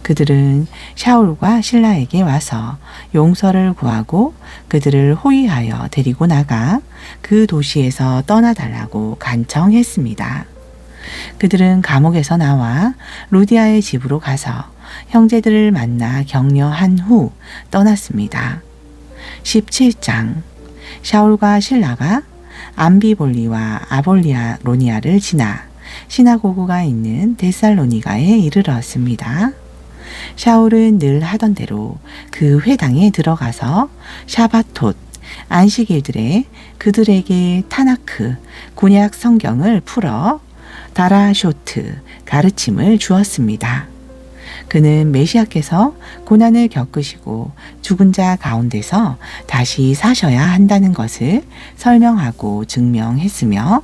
S1: 그들은 샤울과 실라에게 와서 용서를 구하고 그들을 호위하여 데리고 나가 그 도시에서 떠나달라고 간청했습니다. 그들은 감옥에서 나와 루디아의 집으로 가서 형제들을 만나 격려한 후 떠났습니다. 17장 샤울과 실라가 암비볼리와 아볼리아로니아를 지나 시나고그가 있는 데살로니가에 이르렀습니다. 샤울은 늘 하던 대로 그 회당에 들어가서 샤바톳 안식일들에 그들에게 타나크 구약 성경을 풀어 다라쇼트 가르침을 주었습니다. 그는 메시아께서 고난을 겪으시고 죽은 자 가운데서 다시 사셔야 한다는 것을 설명하고 증명했으며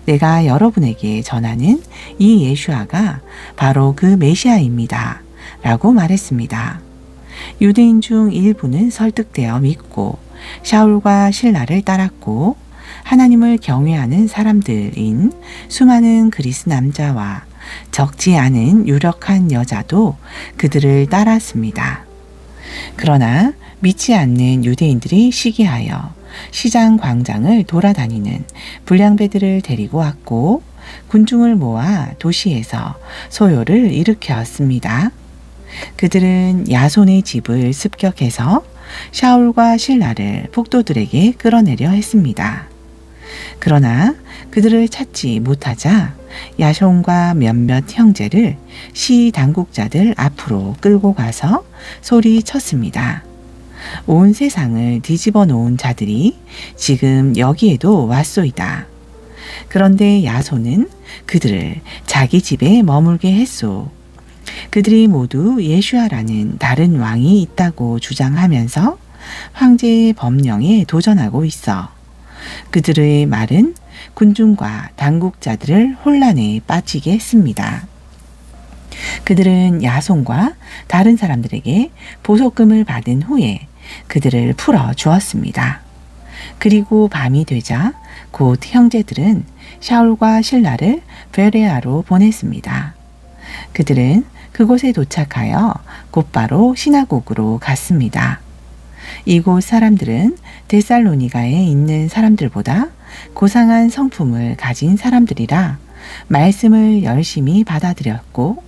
S1: 내가 여러분에게 전하는 이 예수아가 바로 그 메시아입니다. 라고 말했습니다. 유대인 중 일부는 설득되어 믿고 샤울과 실라를 따랐고 하나님을 경외하는 사람들인 수많은 그리스 남자와 적지 않은 유력한 여자도 그들을 따랐습니다. 그러나 믿지 않는 유대인들이 시기하여 시장 광장을 돌아다니는 불량배들을 데리고 왔고 군중을 모아 도시에서 소요를 일으켰습니다. 그들은 야손의 집을 습격해서 샤울과 실라를 폭도들에게 끌어내려 했습니다. 그러나 그들을 찾지 못하자 야손과 몇몇 형제를 시 당국자들 앞으로 끌고 가서 소리쳤습니다. 온 세상을 뒤집어 놓은 자들이 지금 여기에도 왔소이다. 그런데 야손은 그들을 자기 집에 머물게 했소. 그들이 모두 예슈아라는 다른 왕이 있다고 주장하면서 황제의 법령에 도전하고 있어. 그들의 말은 군중과 당국자들을 혼란에 빠지게 했습니다. 그들은 야손과 다른 사람들에게 보석금을 받은 후에 그들을 풀어 주었습니다. 그리고 밤이 되자 곧 형제들은 샤울과 실라를 베레아로 보냈습니다. 그들은 그곳에 도착하여 곧바로 시나고그로 갔습니다. 이곳 사람들은 데살로니가에 있는 사람들보다 고상한 성품을 가진 사람들이라 말씀을 열심히 받아들였고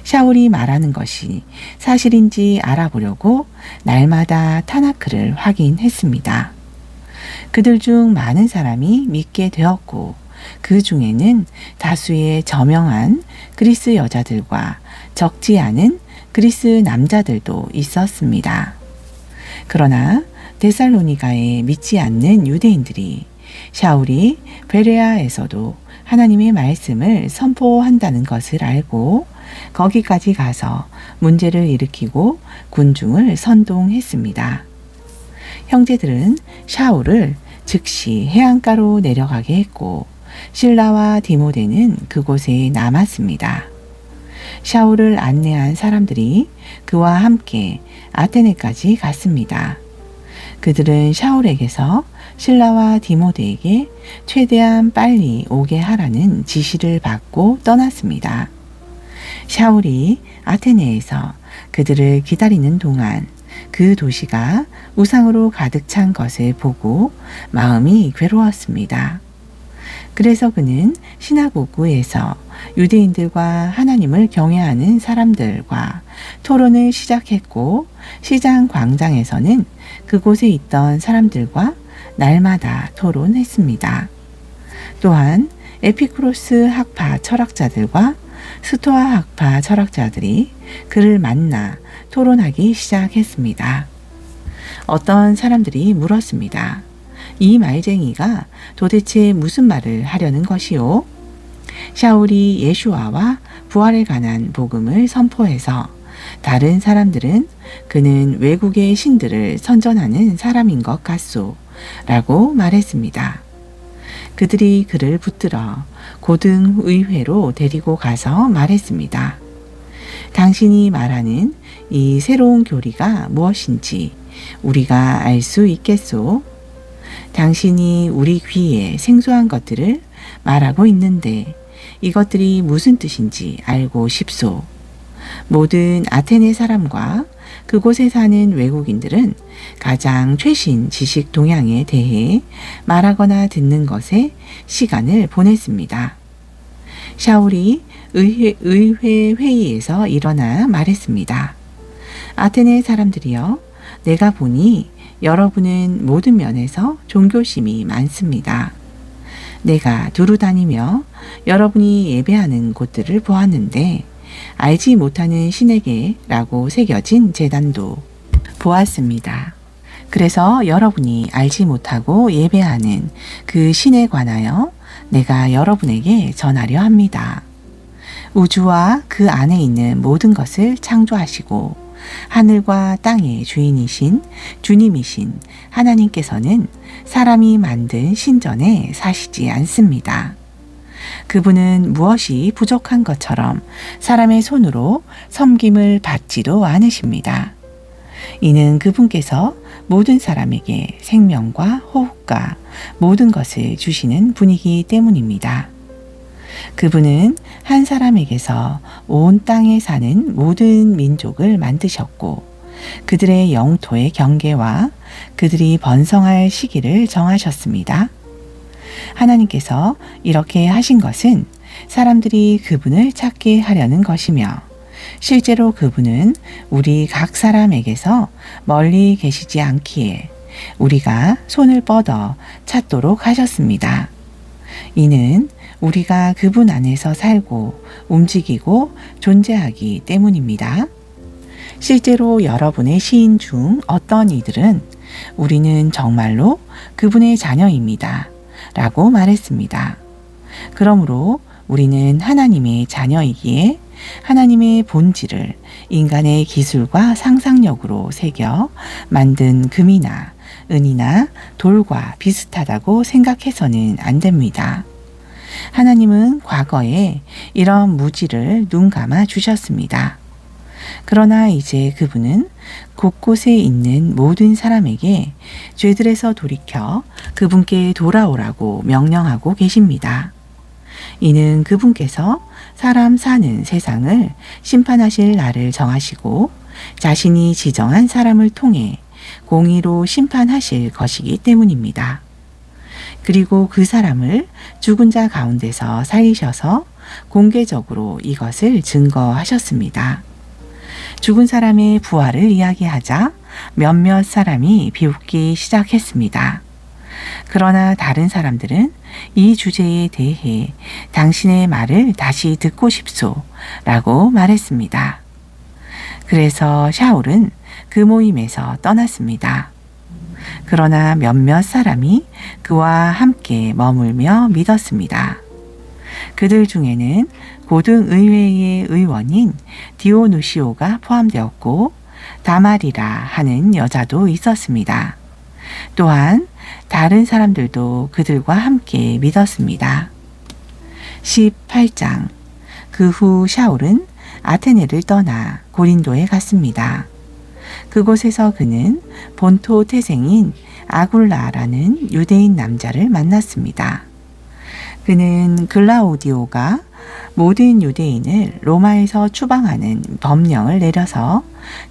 S1: 샤울이 말하는 것이 사실인지 알아보려고 날마다 타나크를 확인했습니다. 그들 중 많은 사람이 믿게 되었고 그 중에는 다수의 저명한 그리스 여자들과 적지 않은 그리스 남자들도 있었습니다. 그러나 데살로니가에 믿지 않는 유대인들이 샤울이 베레아에서도 하나님의 말씀을 선포한다는 것을 알고 거기까지 가서 문제를 일으키고 군중을 선동했습니다. 형제들은 샤울을 즉시 해안가로 내려가게 했고 실라와 디모데는 그곳에 남았습니다. 샤울을 안내한 사람들이 그와 함께 아테네까지 갔습니다. 그들은 샤울에게서 실라와 디모데에게 최대한 빨리 오게 하라는 지시를 받고 떠났습니다. 샤울이 아테네에서 그들을 기다리는 동안 그 도시가 우상으로 가득 찬 것을 보고 마음이 괴로웠습니다. 그래서 그는 시나고그에서 유대인들과 하나님을 경외하는 사람들과 토론을 시작했고 시장 광장에서는 그곳에 있던 사람들과 날마다 토론했습니다. 또한 에피쿠로스 학파 철학자들과 스토아 학파 철학자들이 그를 만나 토론하기 시작했습니다. 어떤 사람들이 물었습니다. 이 말쟁이가 도대체 무슨 말을 하려는 것이요? 샤울이 예슈아와 부활에 관한 복음을 선포해서 다른 사람들은 그는 외국의 신들을 선전하는 사람인 것 같소 라고 말했습니다. 그들이 그를 붙들어 고등의회로 데리고 가서 말했습니다. 당신이 말하는 이 새로운 교리가 무엇인지 우리가 알 수 있겠소? 당신이 우리 귀에 생소한 것들을 말하고 있는데 이것들이 무슨 뜻인지 알고 싶소. 모든 아테네 사람과 그곳에 사는 외국인들은 가장 최신 지식 동향에 대해 말하거나 듣는 것에 시간을 보냈습니다. 샤울이 의회 회의에서 일어나 말했습니다. 아테네 사람들이여, 내가 보니 여러분은 모든 면에서 종교심이 많습니다. 내가 두루 다니며 여러분이 예배하는 곳들을 보았는데 알지 못하는 신에게라고 새겨진 제단도 보았습니다. 그래서 여러분이 알지 못하고 예배하는 그 신에 관하여 내가 여러분에게 전하려 합니다. 우주와 그 안에 있는 모든 것을 창조하시고 하늘과 땅의 주인이신 주님이신 하나님께서는 사람이 만든 신전에 사시지 않습니다. 그분은 무엇이 부족한 것처럼 사람의 손으로 섬김을 받지도 않으십니다. 이는 그분께서 모든 사람에게 생명과 호흡과 모든 것을 주시는 분이기 때문입니다. 그분은 한 사람에게서 온 땅에 사는 모든 민족을 만드셨고 그들의 영토의 경계와 그들이 번성할 시기를 정하셨습니다. 하나님께서 이렇게 하신 것은 사람들이 그분을 찾게 하려는 것이며 실제로 그분은 우리 각 사람에게서 멀리 계시지 않기에 우리가 손을 뻗어 찾도록 하셨습니다. 이는 우리가 그분 안에서 살고 움직이고 존재하기 때문입니다. 실제로 여러분의 시인 중 어떤 이들은 우리는 정말로 그분의 자녀입니다 라고 말했습니다. 그러므로 우리는 하나님의 자녀이기에 하나님의 본질을 인간의 기술과 상상력으로 새겨 만든 금이나 은이나 돌과 비슷하다고 생각해서는 안 됩니다. 하나님은 과거에 이런 무지를 눈 감아 주셨습니다. 그러나 이제 그분은 곳곳에 있는 모든 사람에게 죄들에서 돌이켜 그분께 돌아오라고 명령하고 계십니다. 이는 그분께서 사람 사는 세상을 심판하실 날을 정하시고 자신이 지정한 사람을 통해 공의로 심판하실 것이기 때문입니다. 그리고 그 사람을 죽은 자 가운데서 살리셔서 공개적으로 이것을 증거하셨습니다. 죽은 사람의 부활을 이야기하자 몇몇 사람이 비웃기 시작했습니다. 그러나 다른 사람들은 이 주제에 대해 당신의 말을 다시 듣고 싶소 라고 말했습니다. 그래서 샤울은 그 모임에서 떠났습니다. 그러나 몇몇 사람이 그와 함께 머물며 믿었습니다. 그들 중에는 고등의회의 의원인 디오누시오가 포함되었고 다말이라 하는 여자도 있었습니다. 또한 다른 사람들도 그들과 함께 믿었습니다. 18장. 그 후 샤울은 아테네를 떠나 고린도에 갔습니다. 그곳에서 그는 본토 태생인 아굴라라는 유대인 남자를 만났습니다. 그는 글라우디오가 모든 유대인을 로마에서 추방하는 법령을 내려서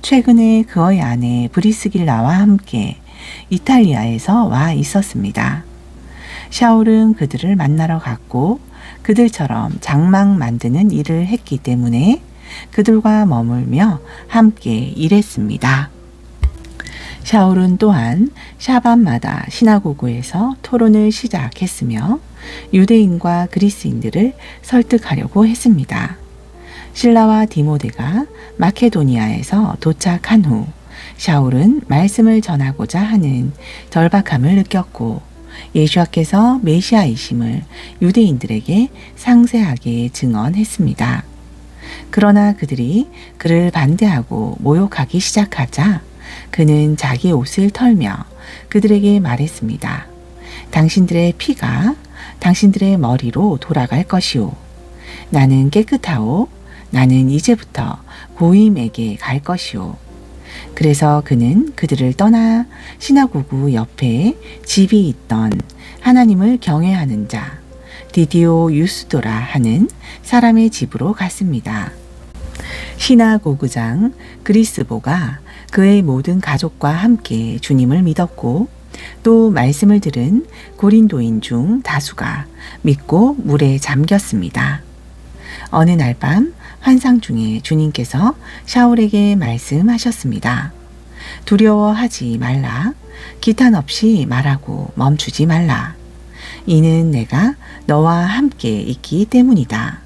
S1: 최근에 그의 아내 브리스길라와 함께 이탈리아에서 와 있었습니다. 샤울은 그들을 만나러 갔고 그들처럼 장막 만드는 일을 했기 때문에 그들과 머물며 함께 일했습니다. 샤울은 또한 샤밤마다 시나고그에서 토론을 시작했으며 유대인과 그리스인들을 설득하려고 했습니다. 실라와 디모데가 마케도니아에서 도착한 후 샤울은 말씀을 전하고자 하는 절박함을 느꼈고 예수께서 메시아이심을 유대인들에게 상세하게 증언했습니다. 그러나 그들이 그를 반대하고 모욕하기 시작하자 그는 자기 옷을 털며 그들에게 말했습니다. 당신들의 피가 당신들의 머리로 돌아갈 것이오. 나는 깨끗하오. 나는 이제부터 고임에게 갈 것이오. 그래서 그는 그들을 떠나 시나고그 옆에 집이 있던 하나님을 경외하는 자 디디오 유스도라 하는 사람의 집으로 갔습니다. 시나고그장 그리스보가 그의 모든 가족과 함께 주님을 믿었고 또 말씀을 들은 고린도인 중 다수가 믿고 물에 잠겼습니다. 어느 날 밤 환상 중에 주님께서 샤울에게 말씀하셨습니다. 두려워하지 말라. 기탄 없이 말하고 멈추지 말라. 이는 내가 너와 함께 있기 때문이다.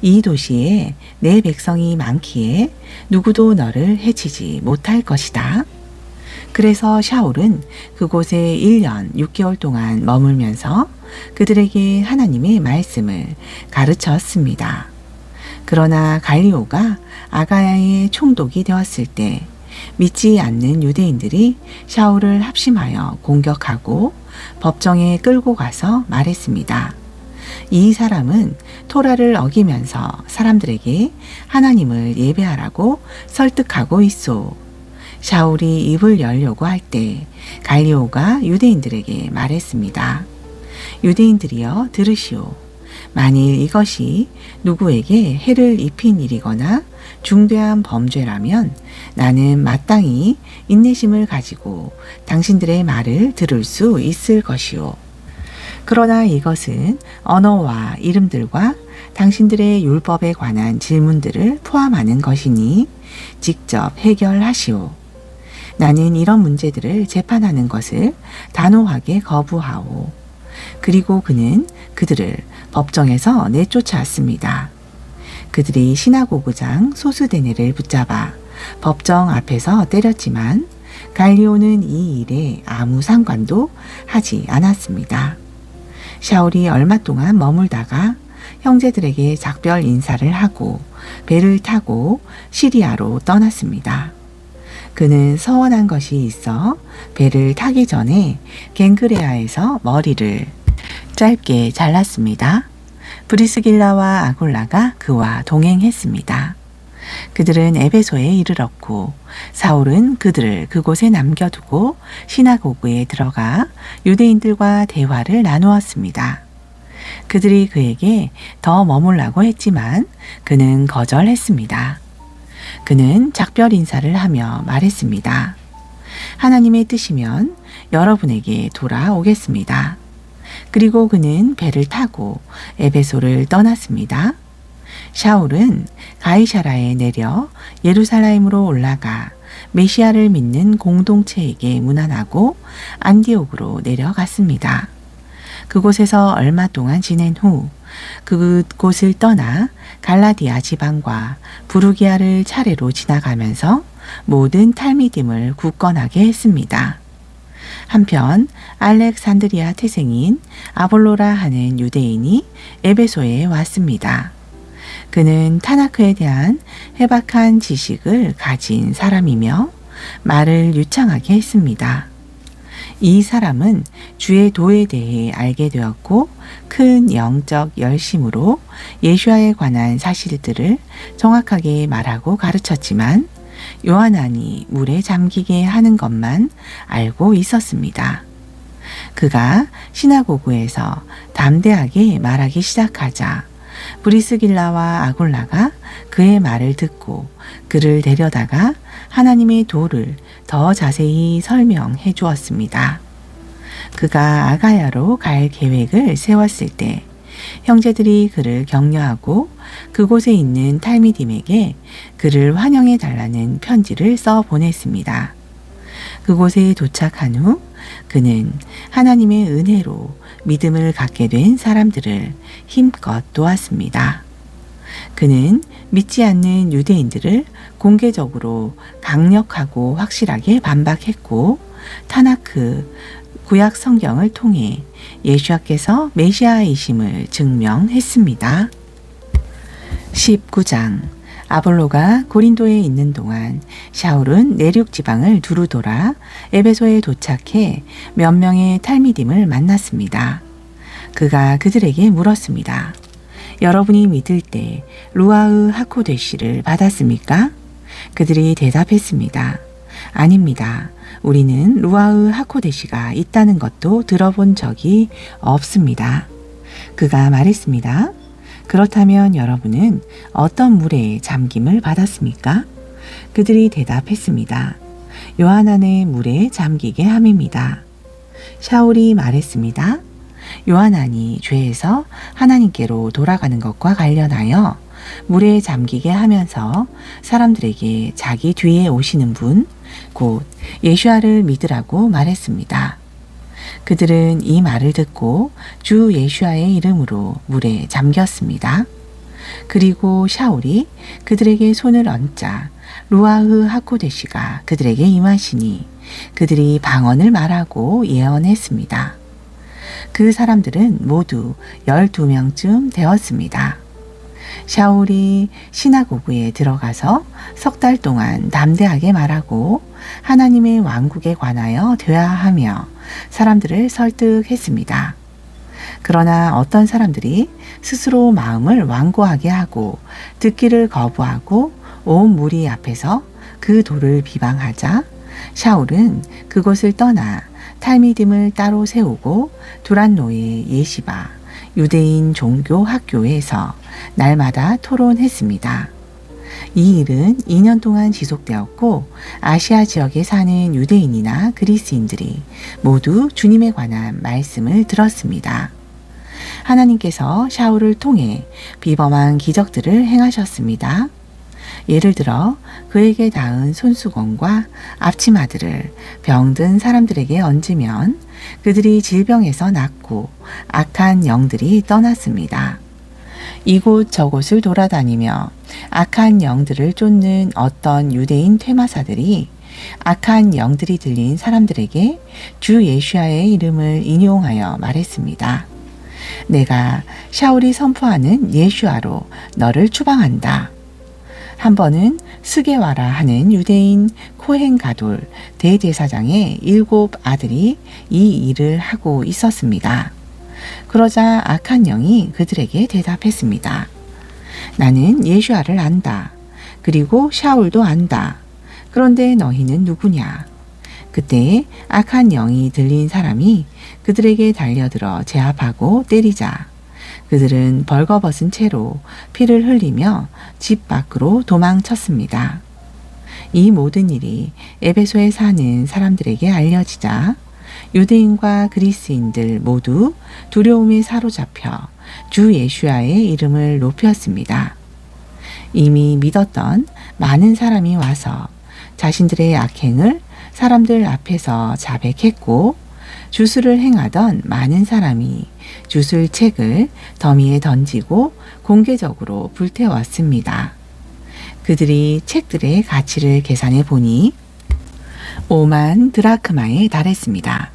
S1: 이 도시에 내 백성이 많기에 누구도 너를 해치지 못할 것이다. 그래서 샤울은 그곳에 1년 6개월 동안 머물면서 그들에게 하나님의 말씀을 가르쳤습니다. 그러나 갈리오가 아가야의 총독이 되었을 때 믿지 않는 유대인들이 샤울을 합심하여 공격하고 법정에 끌고 가서 말했습니다. 이 사람은 토라를 어기면서 사람들에게 하나님을 예배하라고 설득하고 있소. 샤울이 입을 열려고 할 때 갈리오가 유대인들에게 말했습니다. 유대인들이여 들으시오. 만일 이것이 누구에게 해를 입힌 일이거나 중대한 범죄라면 나는 마땅히 인내심을 가지고 당신들의 말을 들을 수 있을 것이오. 그러나 이것은 언어와 이름들과 당신들의 율법에 관한 질문들을 포함하는 것이니 직접 해결하시오. 나는 이런 문제들을 재판하는 것을 단호하게 거부하오. 그리고 그는 그들을 법정에서 내쫓았습니다. 그들이 시나고그장 소스데네를 붙잡아 법정 앞에서 때렸지만 갈리오는 이 일에 아무 상관도 하지 않았습니다. 샤울이 얼마 동안 머물다가 형제들에게 작별 인사를 하고 배를 타고 시리아로 떠났습니다. 그는 서원한 것이 있어 배를 타기 전에 갱그레아에서 머리를 짧게 잘랐습니다. 브리스길라와 아굴라가 그와 동행했습니다. 그들은 에베소에 이르렀고 사울은 그들을 그곳에 남겨두고 시나고그에 들어가 유대인들과 대화를 나누었습니다. 그들이 그에게 더 머물라고 했지만 그는 거절했습니다. 그는 작별 인사를 하며 말했습니다. 하나님의 뜻이면 여러분에게 돌아오겠습니다. 그리고 그는 배를 타고 에베소를 떠났습니다. 샤울은 가이사라에 내려 예루살렘으로 올라가 메시아를 믿는 공동체에게 문안하고 안디옥으로 내려갔습니다. 그곳에서 얼마 동안 지낸 후 그곳을 떠나 갈라디아 지방과 부르기아를 차례로 지나가면서 모든 탈미딤을 굳건하게 했습니다. 한편 알렉산드리아 태생인 아볼로라 하는 유대인이 에베소에 왔습니다. 그는 타나크에 대한 해박한 지식을 가진 사람이며 말을 유창하게 했습니다. 이 사람은 주의 도에 대해 알게 되었고 큰 영적 열심으로 예수와에 관한 사실들을 정확하게 말하고 가르쳤지만 요한안이 물에 잠기게 하는 것만 알고 있었습니다. 그가 시나고그에서 담대하게 말하기 시작하자 브리스길라와 아굴라가 그의 말을 듣고 그를 데려다가 하나님의 도를 더 자세히 설명해 주었습니다. 그가 아가야로 갈 계획을 세웠을 때 형제들이 그를 격려하고 그곳에 있는 탈미딤에게 그를 환영해 달라는 편지를 써 보냈습니다. 그곳에 도착한 후 그는 하나님의 은혜로 믿음을 갖게 된 사람들을 힘껏 도왔습니다. 그는 믿지 않는 유대인들을 공개적으로 강력하고 확실하게 반박했고 타나크 구약 성경을 통해 예수와께서 메시아이심을 증명했습니다. 19장 아볼로가 고린도에 있는 동안 샤울은 내륙 지방을 두루 돌아 에베소에 도착해 몇 명의 탈미딤을 만났습니다. 그가 그들에게 물었습니다. 여러분이 믿을 때 루아흐 하코데시를 받았습니까? 그들이 대답했습니다. 아닙니다. 우리는 루아흐 하코데시가 있다는 것도 들어본 적이 없습니다. 그가 말했습니다. 그렇다면 여러분은 어떤 물에 잠김을 받았습니까? 그들이 대답했습니다. 요한안의 물에 잠기게 함입니다. 샤울이 말했습니다. 요한안이 죄에서 하나님께로 돌아가는 것과 관련하여 물에 잠기게 하면서 사람들에게 자기 뒤에 오시는 분, 곧 예수아를 믿으라고 말했습니다. 그들은 이 말을 듣고 주 예수아의 이름으로 물에 잠겼습니다. 그리고 샤울이 그들에게 손을 얹자 루아흐 하코데시가 그들에게 임하시니 그들이 방언을 말하고 예언했습니다. 그 사람들은 모두 12명쯤 되었습니다. 샤울이 시나고그에 들어가서 석 달 동안 담대하게 말하고 하나님의 왕국에 관하여 대화하며 사람들을 설득했습니다. 그러나 어떤 사람들이 스스로 마음을 완고하게 하고 듣기를 거부하고 온 무리 앞에서 그 도를 비방하자 샤울은 그곳을 떠나 탈미딤을 따로 세우고 두란노의 예시바 유대인 종교 학교에서 날마다 토론했습니다. 이 일은 2년 동안 지속되었고 아시아 지역에 사는 유대인이나 그리스인들이 모두 주님에 관한 말씀을 들었습니다. 하나님께서 샤울을 통해 비범한 기적들을 행하셨습니다. 예를 들어 그에게 닿은 손수건과 앞치마들을 병든 사람들에게 얹으면 그들이 질병에서 낫고 악한 영들이 떠났습니다. 이곳 저곳을 돌아다니며 악한 영들을 쫓는 어떤 유대인 퇴마사들이 악한 영들이 들린 사람들에게 주 예수아의 이름을 인용하여 말했습니다. 내가 샤울이 선포하는 예슈아로 너를 추방한다. 한 번은 스게와라 하는 유대인 코헨 가돌 대제사장의 7 아들이 이 일을 하고 있었습니다. 그러자 악한 영이 그들에게 대답했습니다. 나는 예슈아를 안다. 그리고 샤울도 안다. 그런데 너희는 누구냐? 그때 악한 영이 들린 사람이 그들에게 달려들어 제압하고 때리자 그들은 벌거벗은 채로 피를 흘리며 집 밖으로 도망쳤습니다. 이 모든 일이 에베소에 사는 사람들에게 알려지자 유대인과 그리스인들 모두 두려움에 사로잡혀 주 예수야의 이름을 높였습니다. 이미 믿었던 많은 사람이 와서 자신들의 악행을 사람들 앞에서 자백했고 주술을 행하던 많은 사람이 주술 책을 더미에 던지고 공개적으로 불태웠습니다. 그들이 책들의 가치를 계산해 보니 5만 드라크마에 달했습니다.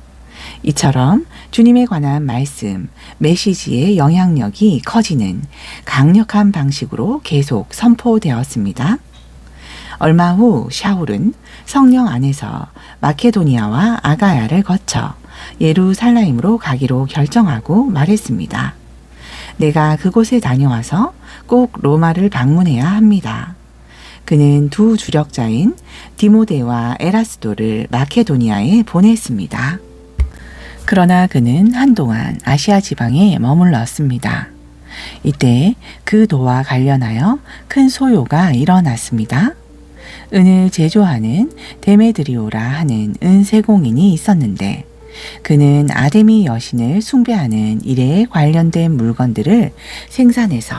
S1: 이처럼 주님에 관한 말씀, 메시지의 영향력이 커지는 강력한 방식으로 계속 선포되었습니다. 얼마 후 샤울은 성령 안에서 마케도니아와 아가야를 거쳐 예루살렘으로 가기로 결정하고 말했습니다. 내가 그곳에 다녀와서 꼭 로마를 방문해야 합니다. 그는 두 주력자인 디모데와 에라스도를 마케도니아에 보냈습니다. 그러나 그는 한동안 아시아 지방에 머물렀습니다. 이때 그 도와 관련하여 큰 소요가 일어났습니다. 은을 제조하는 데메드리오라 하는 은세공인이 있었는데 그는 아데미 여신을 숭배하는 일에 관련된 물건들을 생산해서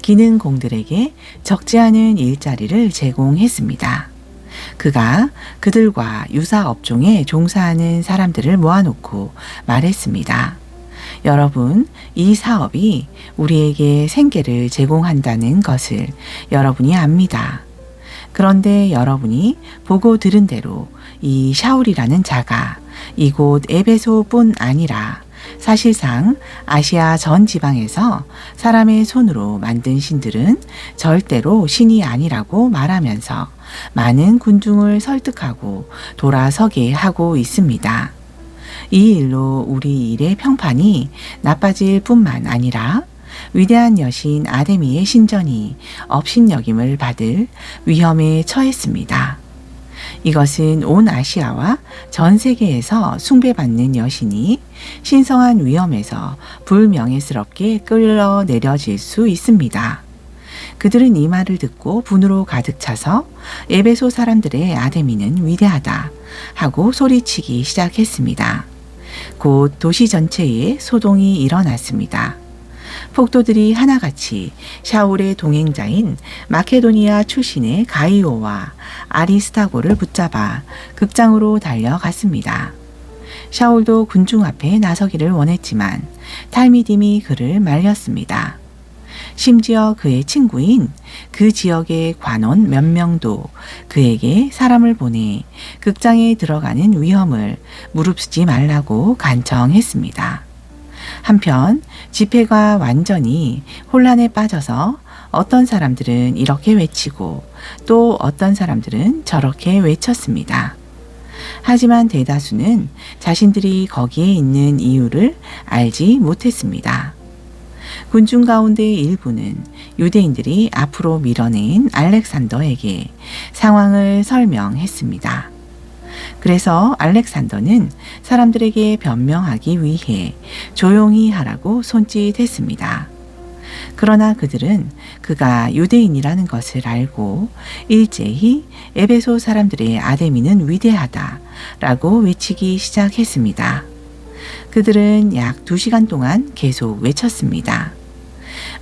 S1: 기능공들에게 적지 않은 일자리를 제공했습니다. 그가 그들과 유사 업종에 종사하는 사람들을 모아놓고 말했습니다. 여러분, 이 사업이 우리에게 생계를 제공한다는 것을 여러분이 압니다. 그런데 여러분이 보고 들은 대로 이 샤울이라는 자가 이곳 에베소뿐 아니라 사실상 아시아 전 지방에서 사람의 손으로 만든 신들은 절대로 신이 아니라고 말하면서 많은 군중을 설득하고 돌아서게 하고 있습니다. 이 일로 우리 일의 평판이 나빠질 뿐만 아니라 위대한 여신 아데미의 신전이 업신여김을 받을 위험에 처했습니다. 이것은 온 아시아와 전 세계에서 숭배받는 여신이 신성한 위험에서 불명예스럽게 끌어내려질 수 있습니다. 그들은 이 말을 듣고 분으로 가득 차서 에베소 사람들의 아데미는 위대하다 하고 소리치기 시작했습니다. 곧 도시 전체에 소동이 일어났습니다. 폭도들이 하나같이 샤울의 동행자인 마케도니아 출신의 가이오와 아리스타고를 붙잡아 극장으로 달려갔습니다. 샤울도 군중 앞에 나서기를 원했지만 탈미딤이 그를 말렸습니다. 심지어 그의 친구인 그 지역의 관원 몇 명도 그에게 사람을 보내 극장에 들어가는 위험을 무릅쓰지 말라고 간청했습니다. 한편 집회가 완전히 혼란에 빠져서 어떤 사람들은 이렇게 외치고 또 어떤 사람들은 저렇게 외쳤습니다. 하지만 대다수는 자신들이 거기에 있는 이유를 알지 못했습니다. 군중 가운데 일부는 유대인들이 앞으로 밀어낸 알렉산더에게 상황을 설명했습니다. 그래서 알렉산더는 사람들에게 변명하기 위해 조용히 하라고 손짓했습니다. 그러나 그들은 그가 유대인이라는 것을 알고 일제히 에베소 사람들의 아데미는 위대하다라고 외치기 시작했습니다. 그들은 약 2시간 동안 계속 외쳤습니다.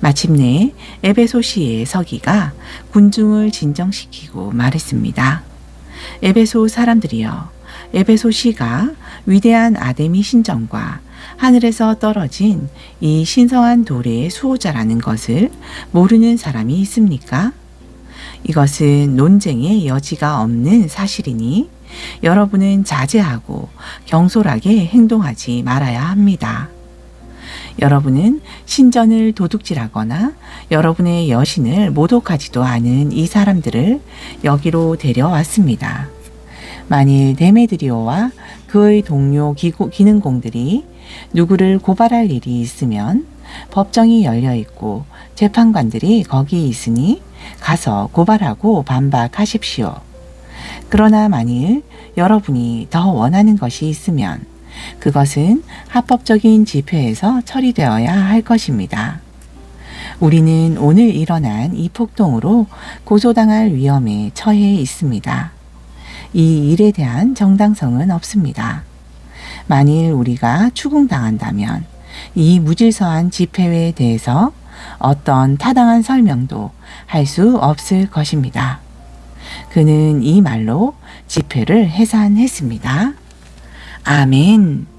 S1: 마침내 에베소시의 서기가 군중을 진정시키고 말했습니다. 에베소 사람들이여, 에베소시가 위대한 아데미 신전과 하늘에서 떨어진 이 신성한 돌의 수호자라는 것을 모르는 사람이 있습니까? 이것은 논쟁의 여지가 없는 사실이니 여러분은 자제하고 경솔하게 행동하지 말아야 합니다. 여러분은 신전을 도둑질하거나 여러분의 여신을 모독하지도 않은 이 사람들을 여기로 데려왔습니다. 만일 데메드리오와 그의 동료 기능공들이 누구를 고발할 일이 있으면 법정이 열려 있고 재판관들이 거기 있으니 가서 고발하고 반박하십시오. 그러나 만일 여러분이 더 원하는 것이 있으면 그것은 합법적인 집회에서 처리되어야 할 것입니다. 우리는 오늘 일어난 이 폭동으로 고소당할 위험에 처해 있습니다. 이 일에 대한 정당성은 없습니다. 만일 우리가 추궁당한다면 이 무질서한 집회에 대해서 어떤 타당한 설명도 할 수 없을 것입니다. 그는 이 말로 집회를 해산했습니다. 아멘.